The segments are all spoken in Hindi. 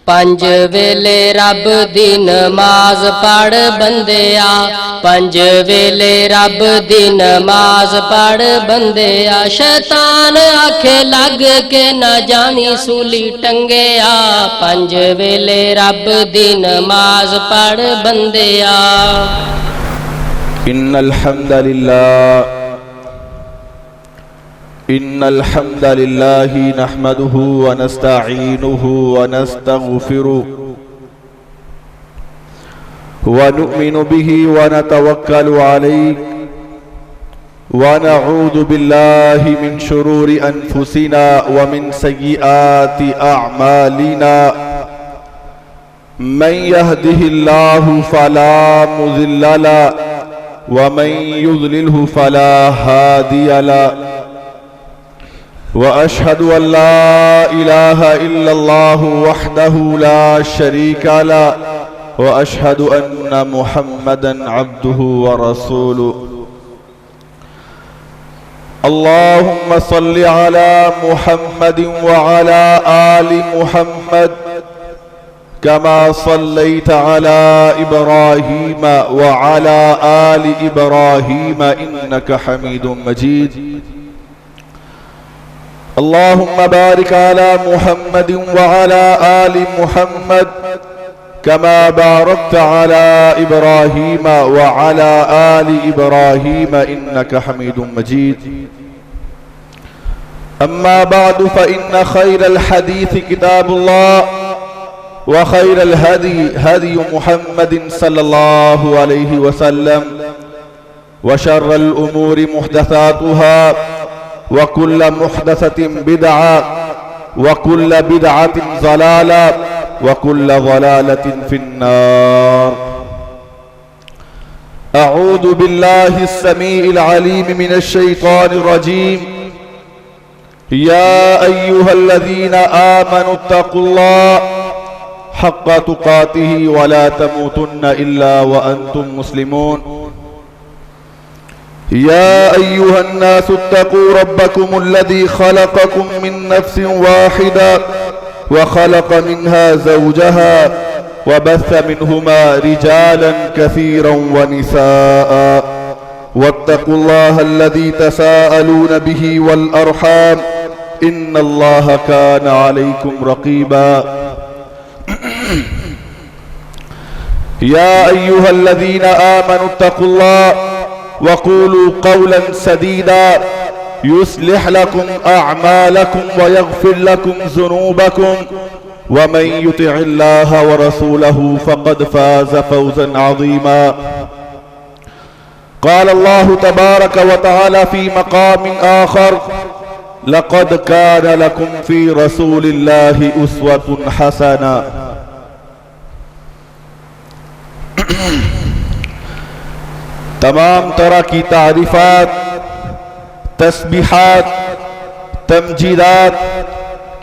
पंज वेले रब दी नमाज पढ़ बंदिया, पंज वेले रब दी नमाज पढ़ बंदिया। शैतान आखे लग के न जानी सूली टंगिया, पंज वेले रब दी नमाज पढ़ बंदिया। इन्नल हम्दलिल्लाहि नहमदुहु व नस्तईनुहु व नस्तगफिरुहु व नु'मिनु बिही व नतवक्कलु अलैहि व नऊज़ु बिल्लाहि मिन शुरूरि अनफुसिना व मिन सय्यिआति अअमालिना। मन यहदिहिल्लाहु फला मुज़िल्ल लहु व मन युज़लिलहु फला हादिय लहु। व अशहदु अल्ला इलाहा इल्लल्लाहु वहदहु ला शरीका लहु व अशहदु अन्ना मुहम्मदन अब्दुहु व रसूलुहु। अल्लाहुम्मा सल्लि अला मुहम्मदिन व अला आलि मुहम्मद कमा सल्लैत अला इब्राहीम व अला आलि इब्राहीम इन्नका हमीदुम मजीद। अल्लाहुम्मा बारिक अला मुहम्मदिन व अला आलि मुहम्मद कमा बारकत अला इब्राहीम व अला आलि इब्राहीम इन्नका हमीदुम मजीद। अम्मा बअदु फ़इन्न खैरल हदीस किताबुल्लाह व खैरल हदी हदी मुहम्मदिन सल्लल्लाहु अलैहि वसल्लम व शर्रल उमूरि मुहदसातुहा व कुल्ल मुहदसतिन बिदअ व कुल्ल बिदअतिन ज़लाला व कुल्ल ज़लालतिन फिन्नार। अऊज़ु बिल्लाहि अस्समीइल अलीम मिनश शैतानिर रजीम। या अय्युहल्लज़ीना आमनुत्तक़ुल्लाह हक़्क़ तुक़ातिही व ला तमूतुन्न इल्ला व अंतुम मुस्लिमून। या अय्युहन्नासुत्तक़ू रब्बकुमुल्लज़ी ख़लक़कुम मिन नफ़्सिन वाहिदा व ख़लक़ मिन्हा ज़ौजहा व बस्स मिन्हुमा रिजालन कसीरन व निसाअ वत्तक़ुल्लाहल्लज़ी तसाअलून बिही वल अर्हाम इन्नल्लाहा काना अलैकुम रक़ीबा। या अय्युहल्लज़ीना आमनुत्तक़ुल्लाह वक़ूलू क़ौलन सदीदा युस्लिह लकुम अअमालकुम व यग़फ़िर लकुम ज़ुनूबकुम व मन युतिइल्लाह व रसूलहु फ़क़द फ़ाज़ फ़ौज़न अज़ीमा। क़ाल अल्लाहु तबारक व तआला फ़ी मक़ामिन आख़र लक़द कान लकुम फ़ी रसूलिल्लाहि उस्वतुन हसना। तमाम तरह की तारीफ़ात, तस्बीहात, तमजीदात,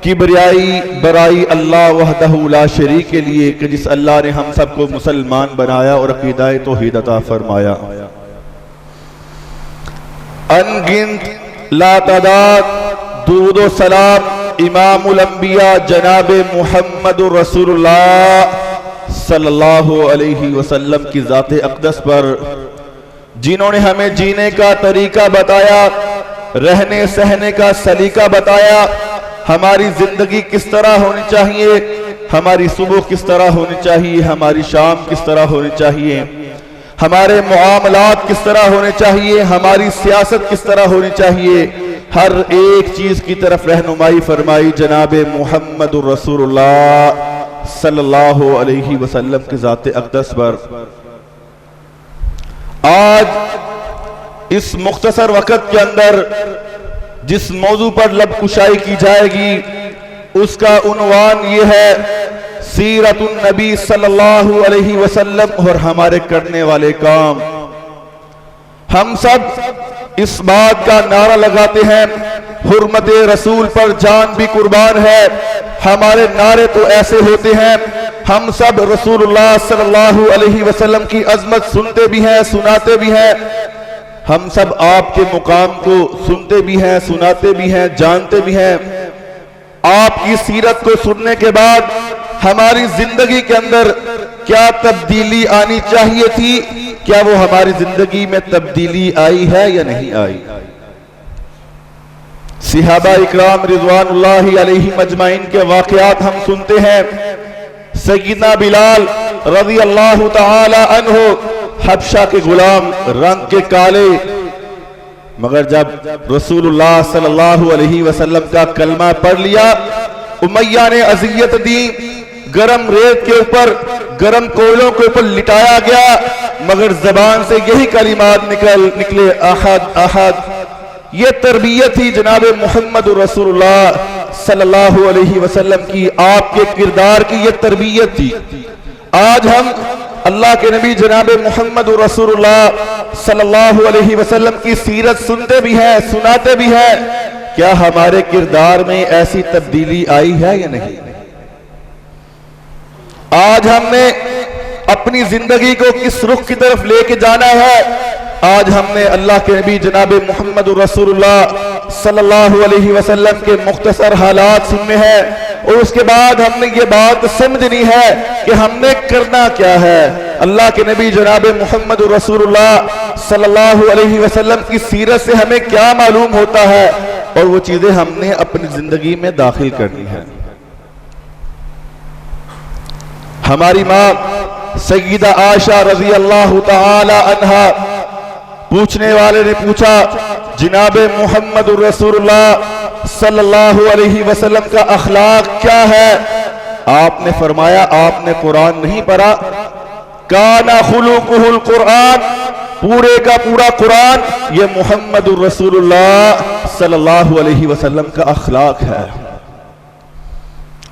किबरियाई बराई अल्लाह वहदहु ला शरीक के लिए कि जिस अल्लाह ने हम सबको मुसलमान बनाया और अक़ीदा तौहीद अता फरमाया। अनगिनत लातादाद दुरूद व सलाम इमामुल अंबिया जनाब मुहम्मदुर रसूलुल्लाह सल्लल्लाहु अलैहि वसल्लम की ज़ात अक़दस पर, जिन्होंने हमें जीने का तरीका बताया, रहने सहने का सलीका बताया, हमारी जिंदगी किस तरह होनी चाहिए, हमारी सुबह किस तरह होनी चाहिए, हमारी शाम किस तरह होनी चाहिए, हमारे मुआमलात किस तरह होने चाहिए, हमारी सियासत किस तरह होनी चाहिए, हर एक चीज की तरफ रहनुमाई फरमाई जनाब मुहम्मदुर रसूलुल्लाह सल्लल्लाहु अलैहि वसल्लम की ज़ात अक़दस पर। आज इस मुख्तसर वक़्त के अंदर जिस मौजू पर लब कुशाई की जाएगी उसका उन्वान ये है सीरतुन नबी सल्लल्लाहु अलैहि वसल्लम और हमारे करने वाले काम। हम सब इस बात का नारा लगाते हैं हुर्मते रसूल पर जान भी कुर्बान है। हमारे नारे तो ऐसे होते हैं, हम सब रसूलुल्लाह सल्लल्लाहु अलैहि वसल्लम की अजमत सुनते भी हैं, सुनाते भी हैं। हम सब आपके मुकाम को सुनते भी हैं, सुनाते भी हैं, जानते भी हैं। आपकी सीरत को सुनने के बाद हमारी जिंदगी के अंदर क्या तब्दीली आनी चाहिए थी, क्या वो हमारी जिंदगी में तब्दीली आई है या नहीं आई। सहाबा इकराम रिज़वानुल्लाहि अलैहिम अजमाइन के वाक़यात हम सुनते हैं। सय्यदना बिलाल रज़ी अल्लाहु तआला अन्हु हबशा के गुलाम, रंग के काले, मगर जब रसूलुल्लाह सल्लल्लाहु अलैहि वसल्लम का कलमा पढ़ लिया, उमैया ने अज़ियत दी, गरम रेत के ऊपर, गरम कोयलों के ऊपर लिटाया गया, मगर जबान से यही कलिमात निकले, अहद अहद। ये तरबियत थी जनाब मोहम्मद रसूलुल्लाह सल्लल्लाहु अलैहि वसल्लम की, आपके किरदार की ये तरबियत थी। आज हम अल्लाह के नबी जनाब मोहम्मद रसूलुल्लाह सल्लल्लाहु अलैहि वसल्लम की सीरत सुनते भी हैं, सुनाते भी हैं, क्या हमारे किरदार में ऐसी तब्दीली आई है या नहीं। आज हमने अपनी जिंदगी को किस रुख की तरफ लेके जाना है। आज हमने अल्लाह के नबी जनाब मोहम्मद रसूलुल्लाह सल्लल्लाहु अलैहि वसल्लम के मुख्तसर हालात सुनने हैं और उसके बाद हमने ये बात समझनी है कि हमने करना क्या है। अल्लाह के नबी जनाब मोहम्मद रसूलुल्लाह सल्लल्लाहु अलैहि वसल्लम की सीरत से हमें क्या मालूम होता है और वो चीजें हमने अपनी जिंदगी में दाखिल करनी है। हमारी माँ सय्यदा आयशा रज़ी अल्लाहु तआला अन्हा, पूछने वाले ने पूछा, जनाब मोहम्मद रसूलुल्लाह सल्लल्लाहु अलैहि वसल्लम का अखलाक क्या है। आपने फरमाया, आपने कुरान नहीं पढ़ा। काना खुलुकुहुल कुरान, पूरे का पूरा कुरान ये मोहम्मद रसूलुल्लाह सल्लल्लाहु अलैहि वसल्लम का अखलाक है।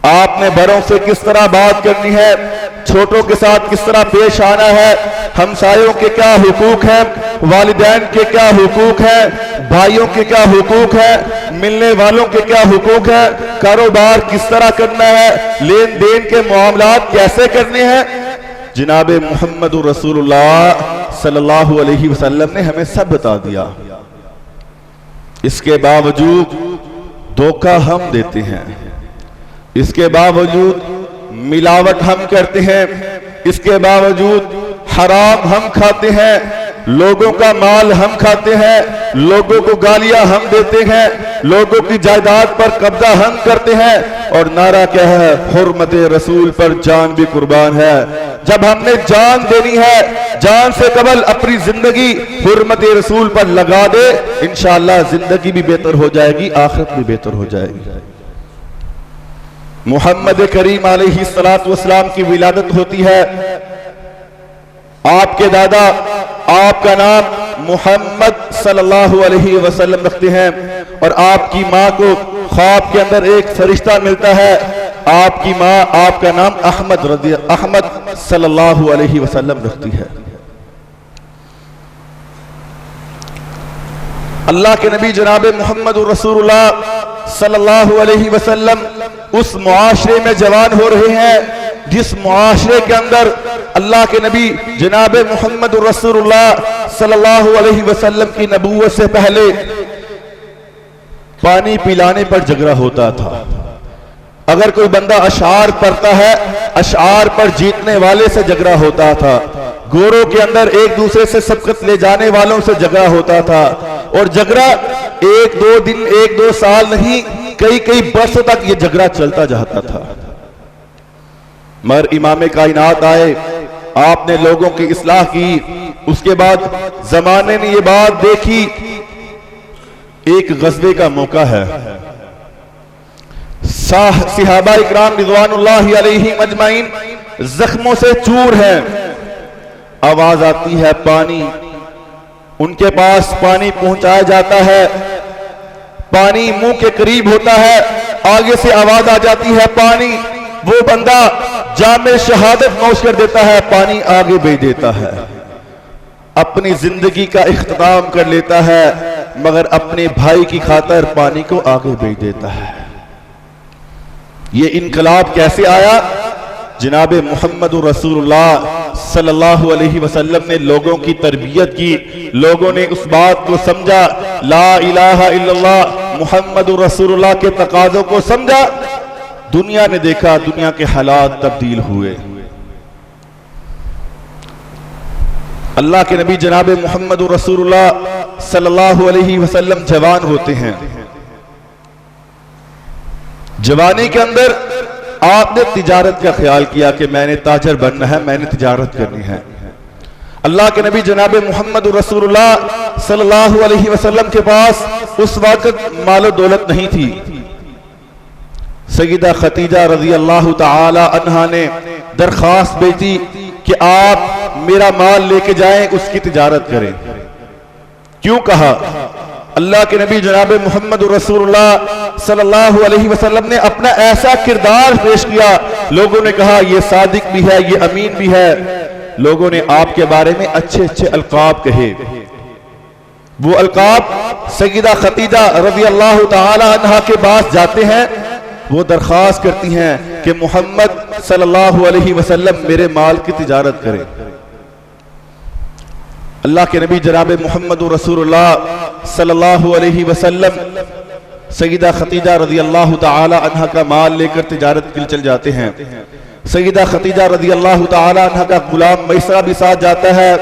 आपने बड़ों से किस तरह बात करनी है, छोटों के साथ किस तरह पेश आना है, हमसायों के क्या हुकूक हैं, वालिदैन के क्या हुकूक हैं, भाइयों के क्या हुकूक हैं, मिलने वालों के क्या हुकूक हैं, कारोबार किस तरह करना है, लेन देन के मामलात कैसे करने हैं। जनाब मोहम्मद रसूलुल्लाह सल्लल्लाहु अलैहि वसल्लम ने हमें सब बता दिया। इसके बावजूद धोखा हम देते हैं, इसके बावजूद मिलावट हम करते हैं, इसके बावजूद हराम हम खाते हैं, लोगों का माल हम खाते हैं, लोगों को गालियां हम देते हैं, लोगों की जायदाद पर कब्जा हम करते हैं और नारा क्या है, हुर्मते रसूल पर जान भी कुर्बान है। जब हमने जान देनी है, जान से कबल अपनी जिंदगी हुर्मते रसूल पर लगा दे, इंशाअल्लाह जिंदगी भी बेहतर हो जाएगी, आखिरत भी बेहतर हो जाएगी। मुहम्मद करीम अलैहिस्सलातु वस्सलाम की विलादत होती है। आपके दादा आपका नाम मोहम्मद सल्लल्लाहु अलैहि वसल्लम रखते हैं और आपकी माँ को ख्वाब के अंदर एक फरिश्ता मिलता है। आपकी माँ आपका नाम अहमद सल्लल्लाहु अलैहि वसल्लम रखती है। अल्लाह के नबी जनाब मोहम्मद रसूलुल्लाह सल्लल्लाहु अलैहि वसल्लम उस मुआशरे में जवान हो रहे हैं जिस मुआशरे के अंदर अल्लाह के नबी जनाब मोहम्मद रसूलुल्लाह सल्लल्लाहु अलैहि वसल्लम की नबूवत से पहले पानी पिलाने पर झगड़ा होता था। अगर कोई बंदा अशार पढ़ता है, अशार पर जीतने वाले से झगड़ा होता था। गोरों के अंदर एक दूसरे से सबकत ले जाने वालों से झगड़ा होता था और झगड़ा एक दो दिन, एक दो साल नहीं, कई कई बरसों तक ये झगड़ा चलता जाता था। मगर इमाम कायनात आए, आपने लोगों की इस्लाह की। उसके बाद जमाने ने ये बात देखी, एक गज़वे का मौका है, सहाबा इकराम रिज़वानुल्लाहि अलैहिम अजमाइन जख्मों से चूर है। आवाज आती है पानी, उनके पास पानी पहुंचाया जाता है। पानी मुंह के करीब होता है, आगे से आवाज आ जाती है पानी। वो बंदा जामे शहादत नौश कर देता है, पानी आगे भेज देता है, अपनी जिंदगी का इख्तिताम कर लेता है, मगर अपने भाई की खातिर पानी को आगे भेज देता है। ये इनकलाब कैसे आया? जनाब मोहम्मद रसूलुल्लाह सल्लल्लाहु अलैहि वसल्लम ने लोगों की तरबियत की, लोगों ने उस बात को समझा, ला इलाहा इल्लल्लाह मुहम्मद रसूलुल्लाह के तकाज़ों को समझा। दुनिया ने देखा, दुनिया के हालात तब्दील हुए। अल्लाह के नबी जनाब मोहम्मद रसूलुल्लाह सल्लल्लाहु अलैहि वसल्लम जवान होते हैं। जवानी के अंदर आपने तिजारत का ख्याल किया कि मैंने ताजर बनना है, मैंने तिजारत करनी है। अल्लाह के नबी जनाब मोहम्मद रसूलुल्लाह सल्लल्लाहु अलैहि वसल्लम के पास उस वक्त मालो दौलत नहीं थी। सईदा खतीजा रजी अल्लाह ताला अन्हा ने दरखास्त भेजी कि आप मेरा माल लेके जाएं, उसकी तिजारत करें। क्यों कहा? अल्लाह के नबी जनाब मोहम्मद रसूलुल्लाह सल्लल्लाहु अलैहि वसल्लम ने अपना ऐसा किरदार पेश किया, लोगों ने कहा ये सादिक भी है, ये अमीन भी है। लोगों ने आपके बारे में अच्छे अच्छे अलकाब कहे। वो अलकाब सईदा खतीजा रजी अल्लाह ताला अन्हा के पास जाते हैं, वो दरखास्त करती हैं कि मोहम्मद सल्लल्लाहु अलैहि वसल्लम मेरे माल की तिजारत करें। अल्लाह के नबी जनाब मोहम्मद रसूलुल्लाह सल्लल्लाहु अलैहि वसल्लम सईदा खतीजा रजी अल्लाह ताला अन्हा का माल लेकर तिजारत के लिए चल जाते हैं। सईदा खतीजा रजी अल्लाह ताला अन्हा का गुलाम मैसरा भी साथ जाता है।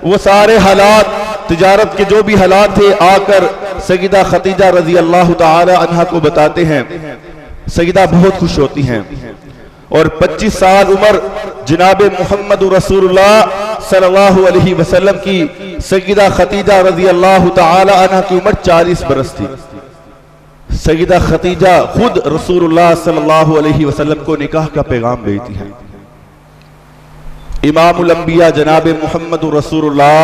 वो सारे हालात, तिजारत के जो भी हालात थे, आकर सईदा खतीजा रजी अल्लाह ताला अन्हा को बताते हैं। सईदा बहुत खुश होती हैं और 25 साल उम्र जनाब मोहम्मद रसूलुल्लाह सल्लल्लाहु अलैहि वसल्लम की सईदा खतीजा रजी अल्लाह ताला अन्हा की उम्र 40 बरस थी। सईदा खतीजा खुद रसूलुल्लाह सल्लल्लाहु अलैहि वसल्लम को निकाह का पैगाम भेजती हैं। इमामुल अंबिया जनाब मोहम्मद रसूलुल्लाह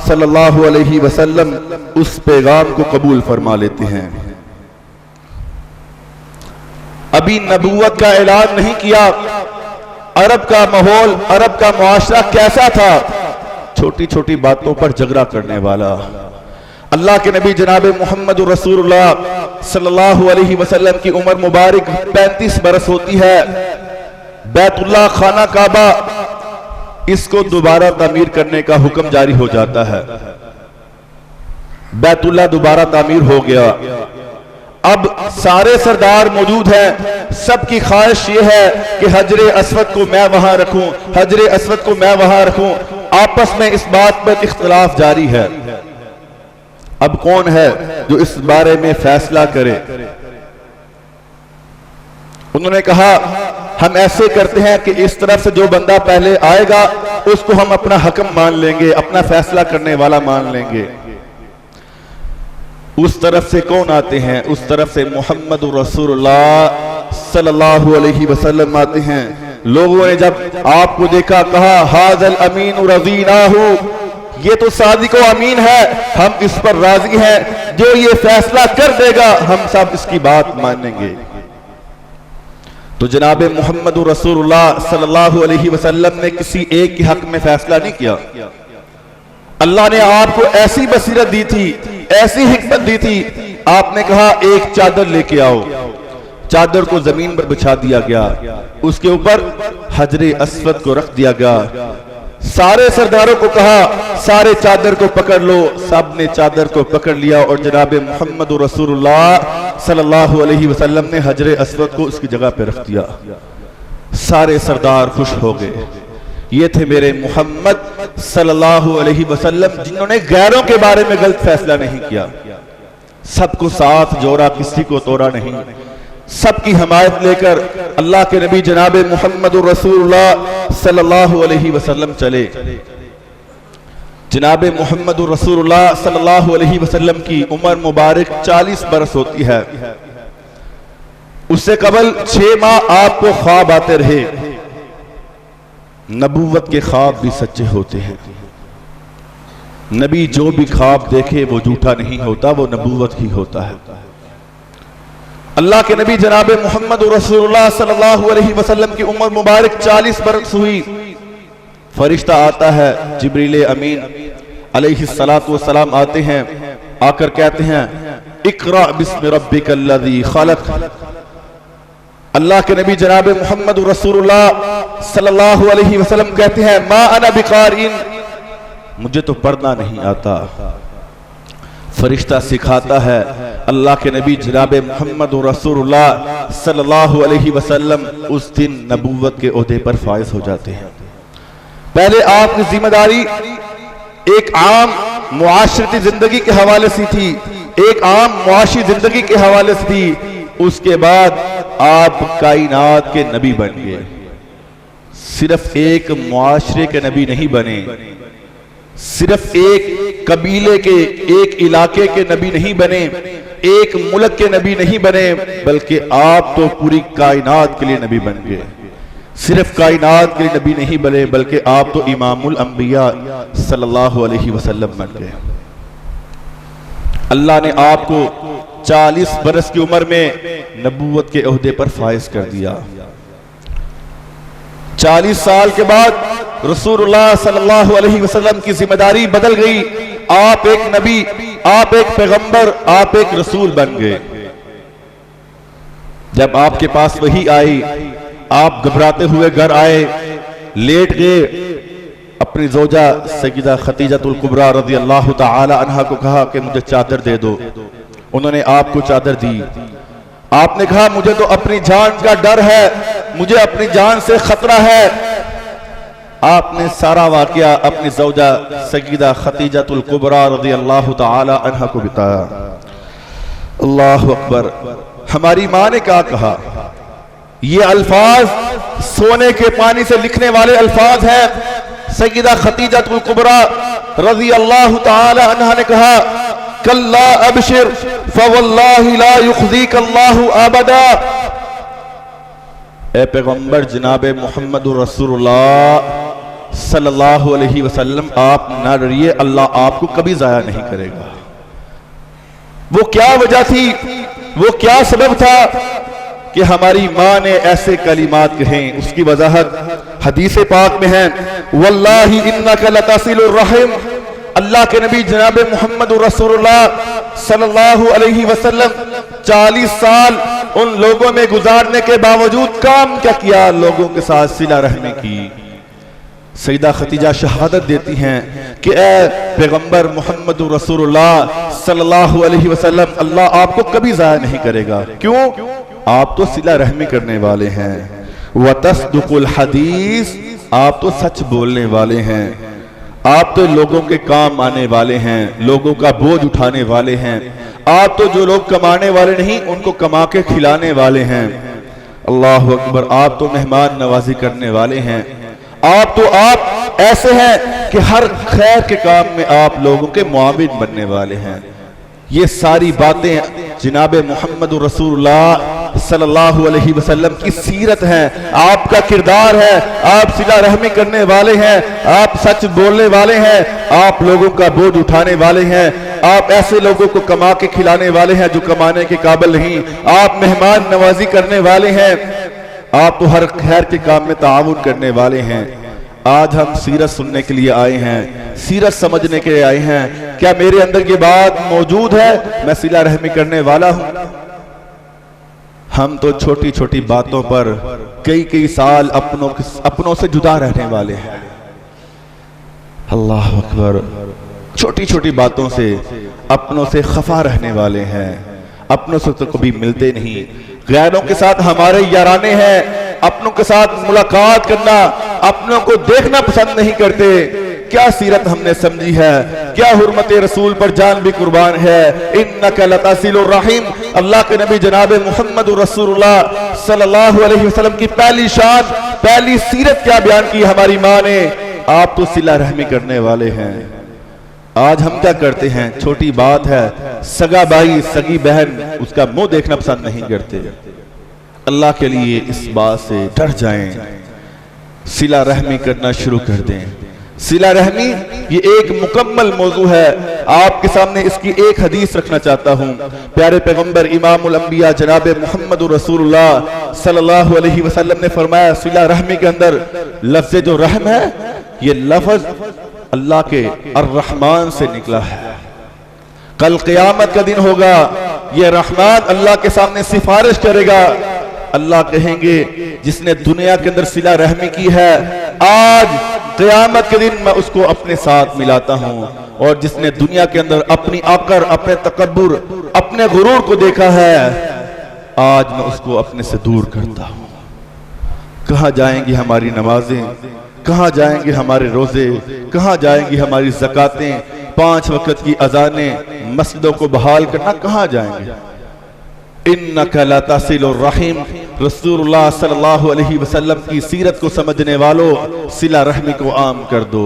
सल्लल्लाहु अलैहि वसल्लम उस पैगाम को कबूल फरमा लेते हैं। अभी नबूवत का ऐलान नहीं किया। अरब का माहौल, अरब का मुआशरा कैसा था? छोटी छोटी बातों पर झगड़ा करने वाला। अल्लाह के नबी जनाब मोहम्मद रसूलुल्लाह सल्लल्लाहु अलैहि वसल्लम की उम्र मुबारक 35 बरस होती है। बैतुल्लाह खाना काबा, इसको दोबारा तामीर करने का हुक्म जारी हो जाता है। बैतुल्लाह दोबारा तामीर हो गया। अब सारे सरदार मौजूद हैं, सबकी ख्वाहिश ये है कि हजरे अस्वद को मैं वहां रखूं, हजरे अस्वद को मैं वहां रखूं। आपस में इस बात पर इख्तिलाफ जारी है। अब कौन है जो इस बारे में फैसला करे? उन्होंने कहा हम ऐसे करते हैं कि इस तरफ से जो बंदा पहले आएगा उसको हम अपना हकम मान लेंगे, अपना फैसला करने वाला मान लेंगे। उस तरफ से कौन आते हैं? उस तरफ से मोहम्मद रसूलुल्लाह सल्लल्लाहु अलैहि वसल्लम आते हैं। लोगों ने जब आपको देखा, कहा हाज़ल अमीन रज़ीनाहु, ये तो सादिक व अमीन है, हम इस पर राजी हैं, जो ये फैसला कर देगा हम सब इसकी बात मानेंगे। तो जनाब मोहम्मद रसूलुल्लाह सल्लल्लाहु अलैहि वसल्लम ने किसी एक के हक में फैसला नहीं किया। अल्लाह ने आपको ऐसी बसीरत दी थी, ऐसी हिकमत दी थी। आपने कहा एक चादर लेके आओ। चादर को जमीन पर बिछा दिया गया, उसके ऊपर हजरे अस्वद को रख दिया गया। सारे सरदारों को कहा सारे चादर को पकड़ लो। सब ने चादर को पकड़ लिया और जनाब मोहम्मद रसूलुल्लाह सल्लल्लाहु अलैहि वसल्लम ने हजरे अस्वद को उसकी जगह पे रख दिया। सारे सरदार खुश हो गए। ये थे मेरे मोहम्मद सल्लल्लाहु अलैहि वसल्लम, जिन्होंने गैरों के बारे में गलत फैसला नहीं किया, सबको साथ जोड़ा, किसी को तोड़ा नहीं। सबकी हमायत लेकर अल्लाह के नबी जनाब मोहम्मद रसूलुल्लाह सल्लल्लाहु अलैहि वसल्लम चले। जनाब मोहम्मद रसूलुल्लाह सल्लल्लाहु अलैहि वसल्लम की उम्र मुबारक 40 बरस होती है। उससे कबल 6 माह आपको ख्वाब आते रहे। नबूवत के ख्वाब भी सच्चे होते हैं। नबी जो भी ख्वाब देखे वो झूठा नहीं होता, वो नबूवत ही होता है। अल्लाह के नबी जनाब मोहम्मद रसूलुल्लाह सल्लल्लाहु अलैहि वसल्लम की उम्र मुबारक 40 बरस हुई। फरिश्ता आता है, जिब्रील अमीन अलैहिस्सलातु वस्सलाम आते हैं, आकर कहते हैं इक़रा बिस्मि रब्बिकल्लज़ी खलक़। अल्लाह के नबी जनाब मोहम्मद रसूलुल्लाह सल्लल्लाहु अलैहि वसल्लम कहते हैं मा अना बिक़ारिन, मुझे तो पढ़ना नहीं आता। फरिश्ता सिखाता है, अल्लाह के नबी जनाब मोहम्मद रसूलुल्लाह सल्लल्लाहु अलैहि वसल्लम उस दिन नबूवत के ओहदे पर फाइज हो जाते हैं। पहले आपकी जिम्मेदारी एक आम मुआशरती जिंदगी के हवाले से थी, एक आम मुआशी जिंदगी के हवाले से थी। उसके बाद आप कायनात के नबी बन गए। सिर्फ एक मुआशरे के नबी नहीं बने, सिर्फ एक कबीले के, एक इलाके के नबी नहीं बने, एक मुल्क के नबी नहीं बने, बल्कि आप तो पूरी कायनात के लिए नबी बन गए। सिर्फ कायनात के लिए नबी नहीं बने, बल्कि आप तो इमामुल अंबिया सल्लल्लाहु अलैहि वसल्लम बन गए। अल्लाह ने आपको 40 बरस की उम्र में नबूवत के ओहदे पर फाइज कर दिया। 40 साल के बाद रसूलुल्लाह सल्लल्लाहु अलैहि वसल्लम की जिम्मेदारी बदल गई। आप एक नबी, आप एक पैगंबर, आप एक रसूल बन गए। जब आपके पास वही आई, आप घबराते हुए घर आए, लेट गए, अपनी जोजा सैयदा खतीजतुल कुबरा रज़ी अल्लाह तआला अन्हा को कहा कि मुझे चादर दे दो। उन्होंने आपको चादर दी। आपने कहा मुझे तो अपनी जान का डर है, मुझे अपनी जान से खतरा है। आपने सारा वाकया अपनी जोजा सैयदा खतीजतुल कुबरा रज़ी अल्लाह तआला अन्हा को बताया। अल्लाह अकबर। हमारी माँ ने क्या कहा? ये अल्फाज सोने के पानी से लिखने वाले अल्फाज हैं। सैयदा खतीजतुल कुबरा रज़ी अल्लाह तआला अन्हा ने कहा, कल्ला अबशिर फवल्लाहि ला युख़ज़ीक अल्लाहु अबदा। ए पैगंबर जनाब मोहम्मद रसूलुल्लाह सल्लल्लाहु अलैहि वसल्लम, आप ना डरिए, अल्लाह आपको कभी जाया नहीं करेगा। वो क्या वजह थी, वो क्या सबब था कि हमारी माँ ने ऐसे कलिमात कहें? उसकी वजाहत हदीस पाक में है, वल्लाहि इन्नका लतसिलुर रहम। अल्लाह के नबी जनाब मोहम्मद रसूलुल्लाह सल्लल्लाहु अलैहि वसल्लम 40 साल उन लोगों में गुजारने के बावजूद काम क्या किया? लोगों के साथ सिला रहमी की। सैयदा खतीजा शहादत देती हैं कि ए पैगंबर मोहम्मद रसूलुल्लाह सल्लल्लाहु अलैहि वसल्लम, अल्लाह आपको कभी जाया नहीं करेगा। क्यों? आप तो सिला रहमी करने वाले हैं। व तस्दुकुल हदीस, आप तो सच बोलने वाले हैं। आप तो लोगों के काम आने वाले हैं, लोगों का बोझ उठाने वाले हैं। आप तो जो लोग कमाने वाले नहीं, उनको कमा के खिलाने वाले हैं। अल्लाह अकबर। आप तो मेहमान नवाजी करने वाले हैं। आप ऐसे हैं कि हर खैर के काम में आप लोगों के मुआविन बनने वाले हैं। ये सारी बातें जनाब मोहम्मद रसूलुल्लाह सल्लल्लाहु अलैहि वसल्लम की सीरत है, आपका किरदार है। आप सिला रहमी करने वाले हैं, आप सच बोलने वाले हैं, आप लोगों का बोझ उठाने वाले हैं, आप ऐसे लोगों को कमा के खिलाने वाले हैं जो कमाने के काबिल नहीं, आप मेहमान नवाजी करने वाले हैं, आप तो हर खैर के काम में ताआवुन करने वाले हैं। आज हम सीरत सुनने के लिए आए हैं, सीरत समझने के लिए आए हैं। क्या मेरे अंदर ये बात मौजूद है? मैं सिला रहमी करने वाला हूं। हम तो छोटी छोटी बातों पर कई कई साल अपनों से जुदा रहने वाले हैं। अल्लाह अकबर। छोटी छोटी बातों से अपनों से खफा रहने वाले हैं, अपनों से तो कभी मिलते नहीं। गैरों के साथ हमारे याराने हैं, अपनों के साथ मुलाकात करना, अपनों को देखना पसंद नहीं करते। क्या सीरत हमने समझी है, क्या हुर्मत रसूल पर जान भी कुर्बान है। इन्नका लतसिलुर रहीम। अल्लाह के नबी जनाब मोहम्मद रसूलुल्लाह सल्लल्लाहु अलैहि वसल्लम की पहली शान, पहली सीरत क्या बयान की हमारी माँ ने? आप तो सिला रहमी करने वाले हैं। आज हम क्या करते हैं? छोटी बात है, सगा भाई सगी बहन उसका मुंह देखना पसंद नहीं करते। अल्लाह के लिए इस बात से डर जाएं, सिला रहमी करना शुरू कर दें। सिला रहमी ये एक मुकम्मल मौजू है। आपके सामने इसकी एक हदीस रखना चाहता हूँ। प्यारे पैगंबर इमामुल अंबिया जनाब मोहम्मद रसूलुल्लाह सल्लल्लाहु अलैहि वसल्लम ने फरमाया, सिला रहमी के अंदर लफ्ज़ जो रहम है, ये लफ्ज़ अल्लाह के अर्रहमान से निकला है। कल क़यामत का दिन होगा, ये रहमान अल्लाह के सामने सिफारिश करेगा। अल्लाह कहेंगे जिसने दुनिया के अंदर सिला रहमी की है, आज क़यामत के दिन मैं उसको अपने साथ मिलाता हूँ। और जिसने दुनिया के अंदर अपनी आकर, अपने तकब्बुर, अपने गुरूर को देखा है, आज मैं उसको अपने से दूर करता हूँ। कहाँ जाएंगी हमारी नमाजें, कहाँ जाएंगे हमारे रोजे, कहाँ जाएंगी हमारी ज़कातें, 5 वक्त की अजानें, मस्जिदों को बहाल करना, कहाँ जाएंगे। इन्नका ला तसिलुर रहीम, रसूलुल्लाह सल्लल्लाहु अलैहि वसल्लम की सीरत को समझने वालों, सिला रहमी को आम कर दो।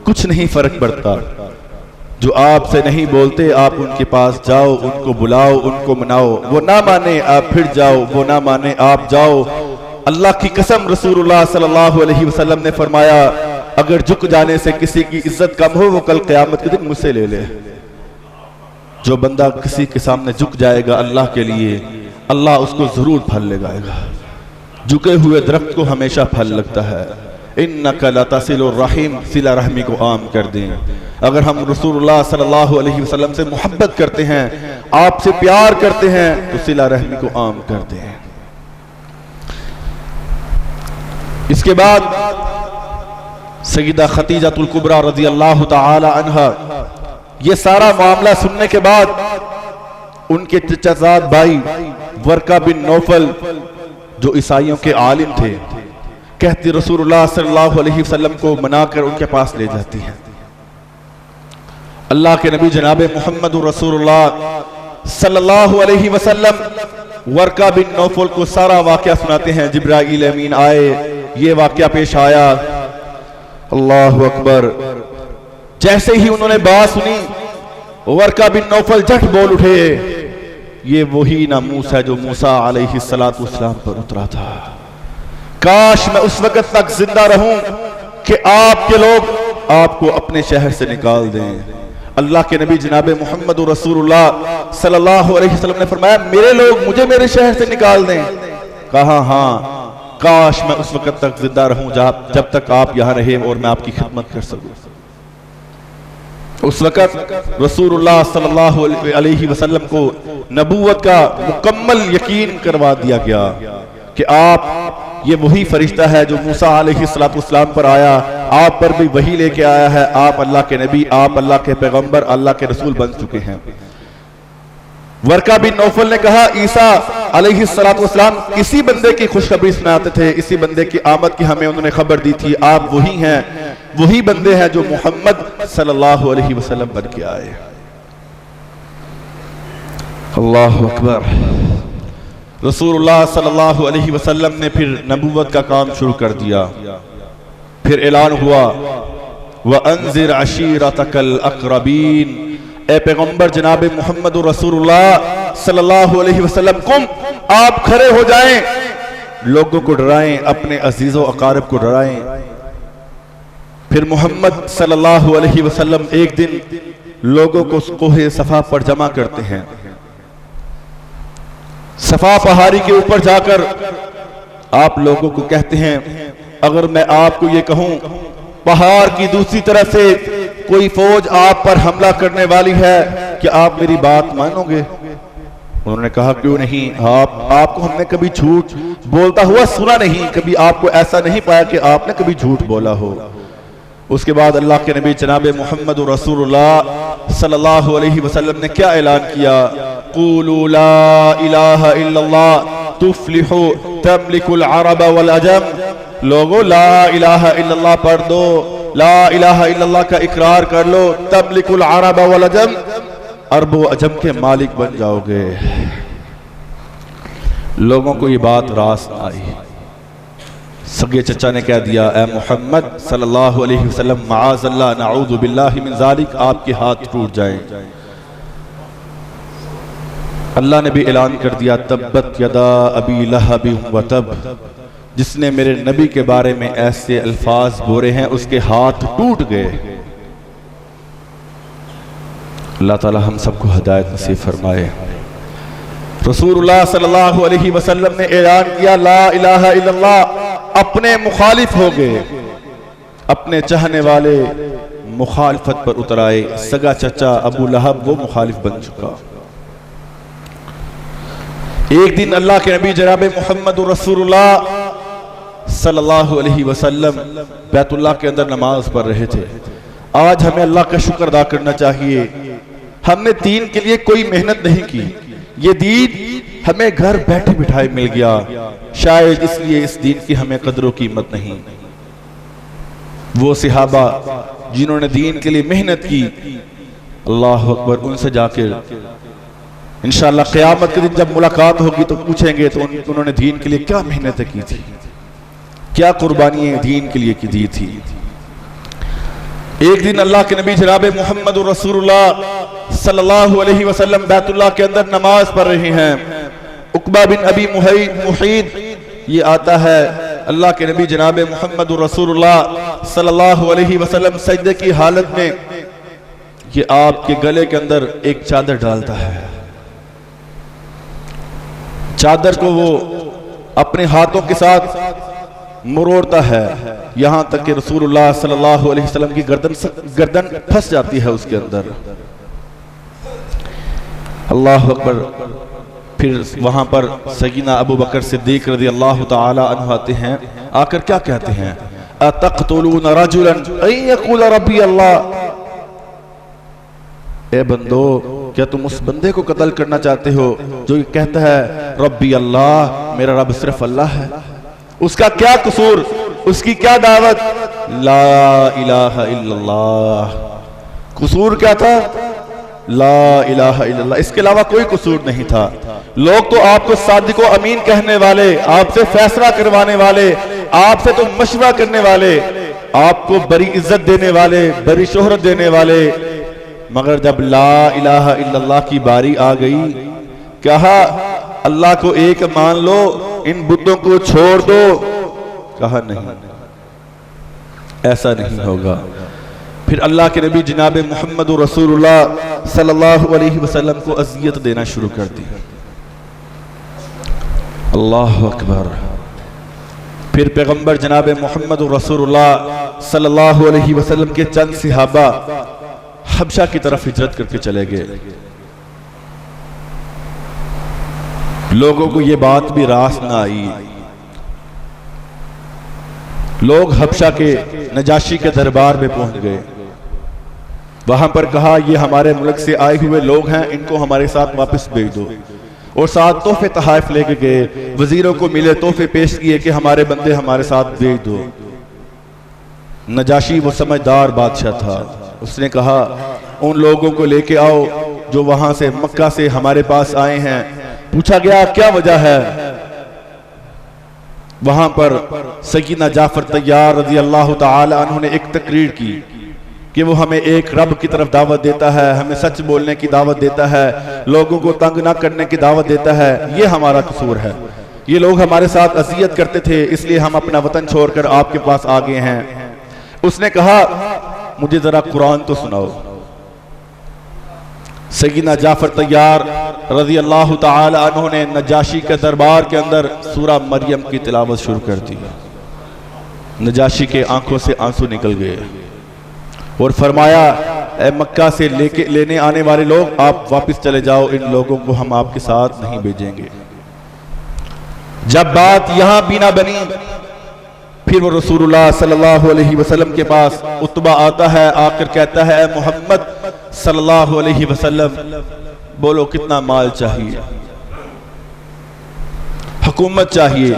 कुछ नहीं फर्क पड़ता। जो आपसे नहीं बोलते आप उनके पास जाओ, उनको बुलाओ, उनको मनाओ। वो ना माने आप फिर जाओ, वो ना माने आप जाओ। अल्लाह की कसम, रसूलुल्लाह सल्लल्लाहु अलैहि वसल्लम ने फरमाया, अगर झुक जाने से किसी की इज्जत कम हो, वो कल क़यामत के दिन मुझसे ले ले। जो बंदा किसी के सामने झुक जाएगा अल्लाह के लिए, अल्लाह उसको जरूर फल लगाएगा। झुके हुए दरख्त को हमेशा फल लगता है। इन्नका ला तसिलुर रहीम, सिला रहमी को आम कर दें। अगर हम रसूलुल्लाह सल्लल्लाहु अलैहि वसल्लम से मोहब्बत करते हैं, आपसे प्यार करते हैं, तो सिला रहमी को आम कर दें। इसके बाद सय्यदा खतीजतुल कुबरा रज़ी अल्लाह तआला अन्हा, ये सारा मामला सुनने के बाद उनके चचाजाद भाई वर्का बिन नौफल, जो ईसाइयों के आलिम थे, कहती रसूलुल्लाह सल्लल्लाहु अलैहि वसल्लम को मनाकर उनके पास ले जाती हैं। अल्लाह के नबी जनाब मुहम्मदुर रसूलुल्लाह सल्लल्लाहु अलैहि वसल्लम वर्का बिन नौफल को सारा वाकया सुनाते हैं। जिब्राईल अमीन आए, ये वाकया पेश आया। अल्लाहु अकबर। जैसे ही उन्होंने बात सुनी, वर्का बिन नौफल झट बोल उठे, ये वही नामूस है जो मूसा अलैहिस्सलातु वस्सलाम पर उतरा था। काश मैं उस वक्त तक जिंदा रहूं कि आपके लोग आपको अपने शहर से निकाल दें। अल्लाह के नबी जनाब मुहम्मदुर रसूलुल्लाह सल्लल्लाहु अलैहि वसल्लम ने फरमाया, मेरे लोग मुझे मेरे शहर से निकाल दें। कहा हाँ, काश मैं उस वक्त तक जिंदा रहूं जब तक आप यहां रहे और मैं आपकी खिदमत कर सकूं। उस वक्त रसूलुल्लाह सल्लल्लाहु अलैहि वसल्लम को नबूवत का मुकम्मल यकीन करवा दिया गया कि आप ये वही फरिश्ता है जो मूसा अलैहिस्सलातु वस्सलाम पर आया, आप पर भी वही लेके आया है। आप अल्लाह के नबी, आप अल्लाह के पैगंबर, अल्लाह के रसूल बन चुके हैं। वर्का बिन नौफल ने कहा, ईसा अलैहिस्सलातु वस्सलाम इसी बंदे की खुशखबरी सुनाते थे, इसी बंदे की आमद की हमें उन्होंने खबर दी थी। आप वही हैं, वही बंदे हैं जो मोहम्मद सल्लल्लाहु अलैहि वसल्लम बन के आए। अल्लाहु अकबर। रसूलुल्लाह सल्लल्लाहु अलैहि वसल्लम ने फिर नबूवत का काम शुरू कर दिया। फिर ऐलान हुआ, व अंज़िर अशीरतकल अक़रबीन, ए पैगंबर जनाब मुहम्मद रसूलुल्लाह सल्लल्लाहु अलैहि वसल्लम, आप खड़े हो जाएं, लोगों को डराएं, अपने अजीजो अकारिब को डराएं। फिर मोहम्मद सल्लल्लाहु अलैहि वसल्लम एक दिन लोगों को कोहे सफा पर जमा करते हैं। सफा पहाड़ी के ऊपर जाकर आप लोगों को कहते हैं, अगर मैं आपको ये कहूं पहाड़ की दूसरी तरफ से कोई फौज आप पर हमला करने वाली है, कि आप मेरी बात मानोगे? उन्होंने कहा, क्यों नहीं, आपको हमने कभी झूठ बोलता हुआ सुना नहीं, कभी आपको ऐसा नहीं पाया कि आपने कभी झूठ बोला हो। उसके बाद अल्लाह के नबी जनाब मुहम्मद रसूलुल्लाह सल्लल्लाहु अलैहि वसल्लम ने क्या ऐलान किया, क़ूलू ला इलाहा इल्लल्लाह तुफ्लिहू तमलिकुल अरब वल अजम, लोगो ला इलाहा इल्लल्लाह पढ़ दो, ला इलाहा इल्लल्लाह का इकरार कर लो, तमलिकुल अरब वल अजम, अरब व अजम के मालिक बन जाओगे। लोगों को ये बात रास आई। सगे चचा ने कह दिया, ए मोहम्मद सल्लल्लाहु अलैहि वसल्लम, माअज़ल्लाह नऊज़ु बिल्लाहि मिन ज़ालिक, आपके हाथ टूट जाएं। अल्लाह ने भी ऐलान कर दिया, तब्बत यदा अबी लहब व तब, जिसने मेरे नबी के बारे में ऐसे अल्फाज बोले हैं उसके हाथ टूट गए। अल्लाह ताला हम सबको हिदायत नसीब फरमाए। रसूलुल्लाह सल्लल्लाहु अलैहि वसल्लम ने ऐलान किया, ला इलाहा इल्लल्लाह, अपने मुखालिफ हो गए, अपने चाहने वाले मुखालिफत पर उतर आए। सगा चचा अबू लहब वो मुखालिफ बन चुका। एक दिन अल्लाह के नबी जनाब मुहम्मद रसूलुल्लाह सल्लल्लाहु अलैहि वसल्लम बैतुल्लाह के अंदर नमाज पढ़ रहे थे। आज हमें अल्लाह का शुक्र अदा करना चाहिए, हमने दीन के लिए कोई मेहनत नहीं की, ये दीन हमें घर बैठे बिठाए मिल गया। शायद इसलिए इस दीन की हमें कदर कीमत नहीं। वो सहाबा जिन्होंने दीन के लिए मेहनत की, अल्लाह अकबर, उनसे जाकर इंशाअल्लाह क़यामत के दिन जब मुलाकात होगी तो पूछेंगे तो उन्होंने दीन के लिए क्या मेहनत की थी, क्या कुर्बानियां दीन के लिए की दी थी। एक दिन अल्लाह के नबी जनाब मोहम्मद रसूलुल्लाह सल्लल्लाहु अलैहि वसल्लम बैतुल्लाह के अंदर नमाज पढ़ रहे हैं। उकबा बिन अबी मुहीद ये आता है, अल्लाह के नबी जनाब मोहम्मद रसूलुल्लाह सल्लल्लाहु अलैहि वसल्लम सजदे की हालत में ये आपके गले के अंदर एक चादर डालता है। चादर को वो अपने हाथों के साथ मरोड़ता है, यहां तक कि रसूलुल्लाह सल्लल्लाहु अलैहि वसल्लम की गर्दन फंस जाती है उसके अंदर। अल्लाह अकबर। फिर वहां पर सगीना अबू बकर सिद्दीक रज़ी अल्लाह तआला अन्हु आते हैं, आकर क्या कहते हैं, अतक़्तुलून रजुलन अन यक़ूल रब्बी अल्लाह, ए बंदो क्या तुम उस बंदे को कत्ल करना चाहते हो जो कहता है रब्बी अल्लाह, मेरा रब सिर्फ अल्लाह है। उसका क्या कसूर, उसकी क्या दावत, ला इलाहा इल्लल्लाह। कसूर क्या था, ला इलाहा इल्लल्लाह, इसके अलावा कोई कसूर नहीं था। लोग तो आपको सादिक व अमीन कहने वाले, आपसे फैसला करवाने वाले, आपसे तो मशवरा करने वाले, आपको बड़ी इज्जत देने वाले, बड़ी शोहरत देने वाले, मगर जब ला इलाहा इल्लल्लाह की बारी आ गई, कहा अल्लाह को एक मान लो, इन बुतों को छोड़ दो, कहा नहीं, ऐसा नहीं होगा। फिर अल्लाह के नबी जनाब मोहम्मद रसूलुल्लाह सल्लल्लाहु अलैहि वसल्लम को अजियत देना शुरू कर दी। अल्लाह अकबर। फिर पैगंबर जनाब मोहम्मद रसूलुल्लाह सल्लल्लाहु अलैहि वसल्लम के चंद सहाबा हबशा की तरफ हिजरत करके चले गए। लोगों को यह बात भी रास ना आई। लोग हबशा के नजाशी के दरबार में पहुंच गए। वहां पर कहा ये हमारे मुल्क से आए हुए लोग हैं, इनको हमारे साथ वापस भेज दो। और साथ तोहफे तहाइफ लेके गए, वजीरों को मिले, तोहफे पेश किए कि हमारे बंदे हमारे साथ भेज दो। नजाशी वो समझदार बादशाह था, उसने कहा उन लोगों को लेके आओ जो वहां से मक्का से हमारे पास आए हैं। पूछा गया क्या वजह है, वहां पर सगीना जाफर तैयार रज़ी अल्लाह तआला अन्हु ने एक तकरीर की कि वो हमें एक रब की तरफ दावत देता है, हमें सच बोलने की दावत देता है, लोगों को तंग ना करने की दावत देता है, ये हमारा कसूर है। ये लोग हमारे साथ अजियत करते थे, इसलिए हम अपना वतन छोड़कर आपके पास आ गए हैं। उसने कहा मुझे जरा कुरान तो सुनाओ। सगीना जाफर तैयार रज़ी अल्लाह तआला अन्हु ने नजाशी के दरबार के अंदर सूरा मरियम की तिलावत शुरू कर दी। नजाशी के आंखों से आंसू निकल गए और फरमाया ए मक्का से लेने आने वाले लोग, आप वापस चले जाओ, इन लोगों को हम आपके साथ नहीं भेजेंगे। जब बात यहां भी ना बनी, फिर वो रसूलुल्लाह सल्लल्लाहु अलैहि वसल्लम के पास उतबा आता है, आकर कहता है मोहम्मद सल्लल्लाहु अलैहि वसल्लम, बोलो कितना माल चाहिए, हुकूमत चाहिए,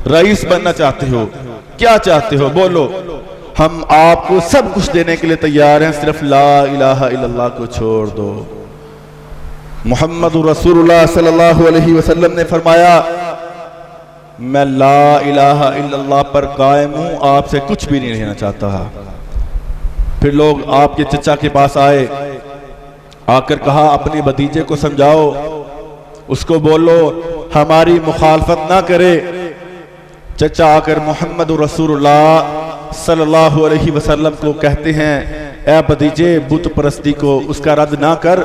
रईस बनना चाहते हो, क्या चाहते हो, बोलो, हम आपको सब कुछ देने के लिए तैयार हैं, सिर्फ ला इलाहा इल्लल्लाह को छोड़ दो। मोहम्मद रसूलुल्लाह सल्लल्लाहु अलैहि वसल्लम ने फरमाया मैं ला इलाहा इल्लल्लाह पर कायम हूं, आपसे कुछ भी नहीं लेना चाहता। फिर लोग आपके चचा के पास आए, आकर कहा अपने भतीजे को समझाओ, उसको बोलो हमारी मुखालफत ना करे। चचा आकर मोहम्मद रसूलुल्लाह सल्लल्लाहु अलैहि वसल्लम को कहते हैं ए भतीजे, बुत परस्ती को उसका रद्द ना कर,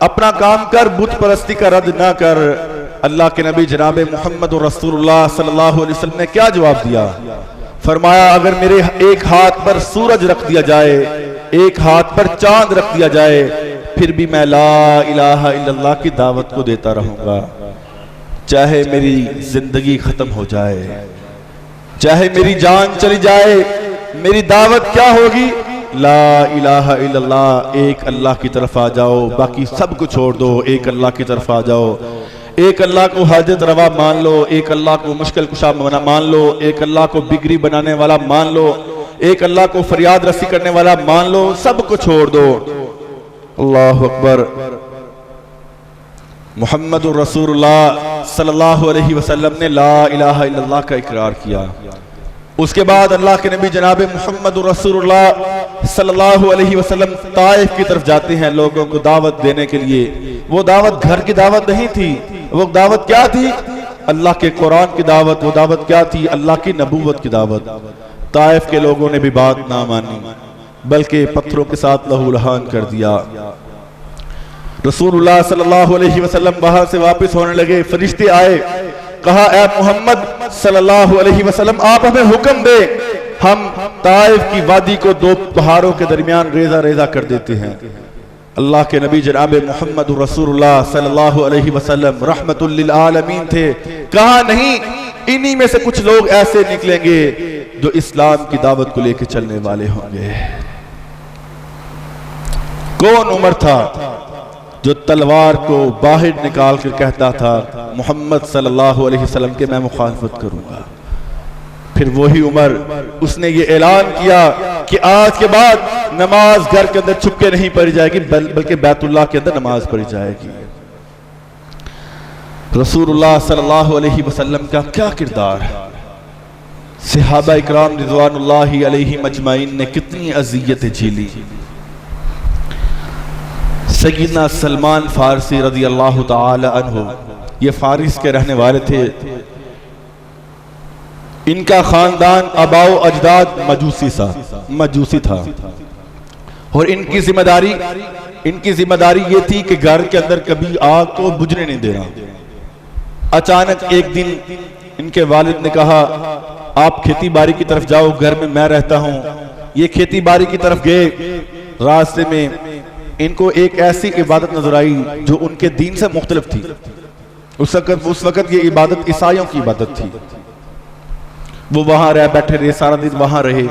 अपना काम कर, बुत परस्ती का रद्द ना कर। अल्लाह के नबी जनाब मोहम्मद रसूलुल्लाह सल्लल्लाहु अलैहि वसल्लम ने क्या जवाब दिया, फरमाया अगर मेरे एक हाथ पर सूरज रख दिया जाए, एक हाथ पर चांद रख दिया जाए, फिर भी मैं ला इलाहा इल्लल्लाह की दावत को देता रहूंगा, चाहे मेरी जिंदगी खत्म हो जाए। चाहे मेरी जान चली जाए, मेरी दावत क्या होगी? ला इलाहा इल्लल्लाह, एक अल्लाह की तरफ आ जाओ, बाकी सब कुछ छोड़ दो, एक अल्लाह की तरफ आ जाओ। एक अल्लाह को हाजत रवा मान लो, एक अल्लाह को मुश्किल कुशा मान लो, एक अल्लाह को बिगड़ी बनाने वाला मान लो, एक अल्लाह को फरियाद रसी करने वाला मान लो, सब कुछ छोड़ दो। अल्लाहु अकबर। मुहम्मदुर रसूलुल्लाह सल्लल्लाहु अलैहि वसल्लम ने ला इलाहा इल्लल्लाह का इकरार किया। उसके बाद अल्लाह के नबी जनाब मुहम्मदुर रसूलुल्लाह सल्लल्लाहु अलैहि वसल्लम ताइफ की तरफ जाते हैं लोगों को दावत देने के लिए। वो दावत घर की दावत नहीं थी, वो दावत क्या थी? अल्लाह के कुरान की दावत। वो दावत क्या थी? अल्लाह की नबूवत की दावत। ताइफ के लोगों ने भी बात ना मानी, बल्कि पत्थरों के साथ लहूलुहान कर दिया। रसूलुल्लाह सल्लल्लाहु अलैहि वसल्लम वहां से वापस होने लगे, फरिश्ते आए, कहा ए मोहम्मद सल्लल्लाहु अलैहि वसल्लम, आप हमें हुक्म दे, हम ताइफ की वादी को दो पहाड़ों के दरमियान रेजा रेजा कर देते हैं। अल्लाह के नबी जनाब मुहम्मद रसूलुल्लाह सल्लल्लाहु अलैहि वसल्लम रहमतुल लिल आलमीन थे। कहा नहीं, इन्हीं में से कुछ लोग ऐसे निकलेंगे जो इस्लाम की दावत को लेकर चलने वाले होंगे। कौन उमर था जो तलवार को बाहर निकाल कर कहता था मोहम्मद सल्लल्लाहु अलैहि वसल्लम के मैं मुखालफत करूंगा? फिर वही उमर, उसने ये ऐलान किया कि आज के बाद नमाज घर के अंदर छुपके नहीं पढ़ी जाएगी, बल्कि बैतुल्लाह के अंदर नमाज पढ़ी जाएगी। रसूलुल्लाह सल्लल्लाहु अलैहि वसल्लम का क्या किरदार है? सहाबा इकराम रिज़वानुल्लाहि अलैहिम अजमाइन ने कितनी अज़ियतें झेली। सय्यदना सलमान फारसी रज़ी अल्लाह तआला अन्हु, ये फारिस के रहने वाले थे। इनका खानदान अबाओ अजदाद मजूसी था और इनकी जिम्मेदारी ये थी कि घर के अंदर कभी आग को बुझने नहीं देना। अचानक एक दिन इनके वालिद ने कहा, आप खेती बाड़ी की तरफ जाओ, घर में मैं रहता हूं। ये खेती बाड़ी की तरफ गए। रास्ते में इनको एक ऐसी इबादत नजर आई जो उनके दीन से मुख्तलिफ थी। उस वक्त ये इबादत ईसाइयों की इबादत थी। वो वहां बैठे रहे, सारा दिन वहां रहे।